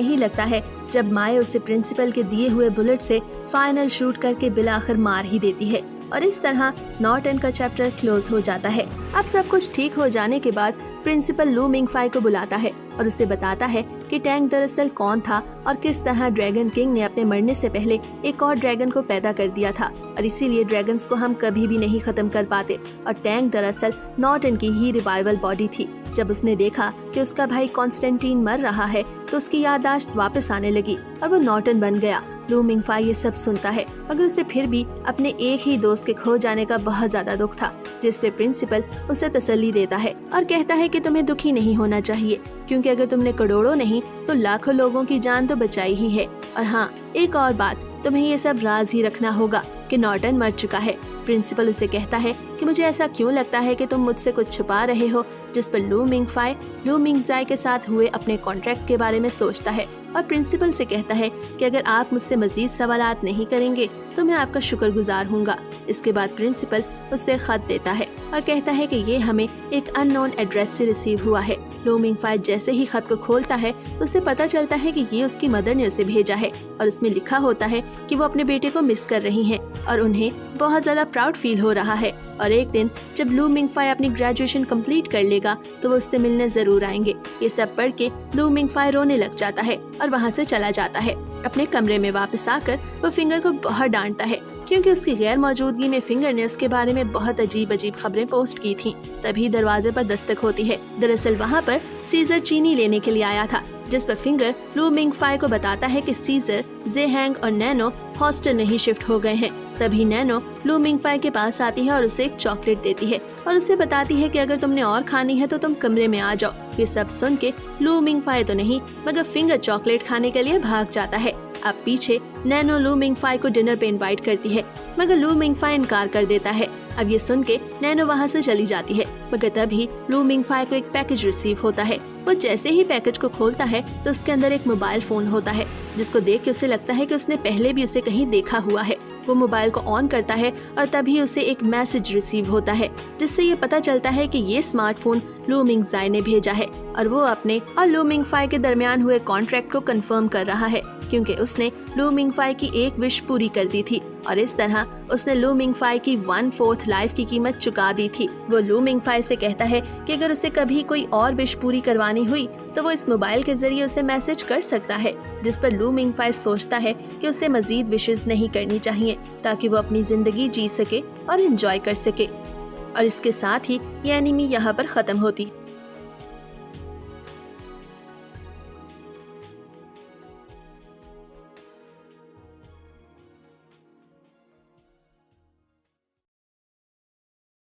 ही लगता है जब माए उसे प्रिंसिपल के दिए हुए बुलेट से फाइनल शूट करके बिलाखिर मार ही देती है। और इस तरह नॉर्टन का चैप्टर क्लोज हो जाता है। अब सब कुछ ठीक हो जाने के बाद प्रिंसिपल लू मिंगफाई को बुलाता है और उसे बताता है कि टैंग दरअसल कौन था और किस तरह ड्रैगन किंग ने अपने मरने से पहले एक और ड्रैगन को पैदा कर दिया था और इसीलिए ड्रैगन्स को हम कभी भी नहीं खत्म कर पाते। और टैंग दरअसल नॉर्टन की ही रिवाइवल बॉडी थी। जब उसने देखा कि उसका भाई कॉन्स्टेंटीन मर रहा है तो उसकी याददाश्त वापस आने लगी और वो नॉर्टन बन गया। लू मिंगफाई ये सब सुनता है मगर उसे फिर भी अपने एक ही दोस्त के खो जाने का बहुत ज्यादा दुख था, जिस पे प्रिंसिपल उसे तसल्ली देता है और कहता है कि तुम्हें दुखी नहीं होना चाहिए क्योंकि अगर तुमने करोड़ों नहीं तो लाखों लोगों की जान तो बचाई ही है। और हाँ, एक और बात, तुम्हें ये सब राज ही रखना होगा कि नॉर्टन मर चुका है। प्रिंसिपल उसे कहता है कि मुझे ऐसा क्यों लगता है कि तुम मुझसे कुछ छुपा रहे हो, जिस पर लू मिंगफाई लू मिंगजाई के साथ हुए अपने कॉन्ट्रैक्ट के बारे में सोचता है और प्रिंसिपल से कहता है कि अगर आप मुझसे मजीद सवालात नहीं करेंगे तो मैं आपका शुक्रगुजार हूँगा। इसके बाद प्रिंसिपल उसे खत देता है और कहता है कि ये हमें एक अननोन एड्रेस से रिसीव हुआ है। लू मिंगफाई जैसे ही खत को खोलता है तो उसे पता चलता है कि ये उसकी मदर ने उसे भेजा है और उसमें लिखा होता है कि वो अपने बेटे को मिस कर रही हैं और उन्हें बहुत ज्यादा प्राउड फील हो रहा है और एक दिन जब लू मिंगफाई अपनी ग्रेजुएशन कंप्लीट कर लेगा तो वो उससे मिलने जरूर आएंगे। ये सब पढ़ के लू मिंगफाई रोने लग जाता है और वहाँ से चला जाता है। अपने कमरे में वापस आकर वो फिंगर को बहुत डांटता है क्योंकि उसकी गैर मौजूदगी में फिंगर ने उसके बारे में बहुत अजीब अजीब खबरें पोस्ट की थीं। तभी दरवाजे पर दस्तक होती है। दरअसल वहाँ पर सीजर चीनी लेने के लिए आया था, जिस पर फिंगर लू मिंगफाई को बताता है कि सीजर, जेहैंग और नैनो हॉस्टल में ही शिफ्ट हो गए हैं। तभी नैनो लू मिंगफाई के पास आती है और उसे एक चॉकलेट देती है और उसे बताती है कि अगर तुमने और खानी है तो तुम कमरे में आ जाओ। ये सब सुन के लू मिंगफाई तो नहीं मगर फिंगर चॉकलेट खाने के लिए भाग जाता है। अब पीछे नैनो लू मिंगफाई को डिनर पे इनवाइट करती है मगर लू मिंगफाई इनकार कर देता है। अब ये सुन के नैनो वहाँ से चली जाती है मगर तभी लू मिंगफाई को एक पैकेज रिसीव होता है। वो जैसे ही पैकेज को खोलता है तो उसके अंदर एक मोबाइल फोन होता है, जिसको देख के उसे लगता है कि उसने पहले भी उसे कहीं देखा हुआ है। वो मोबाइल को ऑन करता है और तभी उसे एक मैसेज रिसीव होता है जिससे ये पता चलता है कि ये स्मार्टफोन लू मिंगजाई ने भेजा है और वो अपने और लू मिंगफाई के दरमियान हुए कॉन्ट्रैक्ट को कंफर्म कर रहा है क्योंकि उसने लू मिंगफाई की एक विश पूरी कर दी थी और इस तरह उसने लू मिंगफाई की 1/4 लाइफ की कीमत चुका दी थी। वो लू मिंगफाई से कहता है कि अगर उसे कभी कोई और विश पूरी करवानी हुई तो वो इस मोबाइल के जरिए उसे मैसेज कर सकता है, जिस पर लू मिंगफाई सोचता है कि उसे मजीद विशेष नहीं करनी चाहिए ताकि वो अपनी जिंदगी जी सके और एंजॉय कर सके। और इसके साथ ही ये एनिमी यहाँ पर खत्म होती।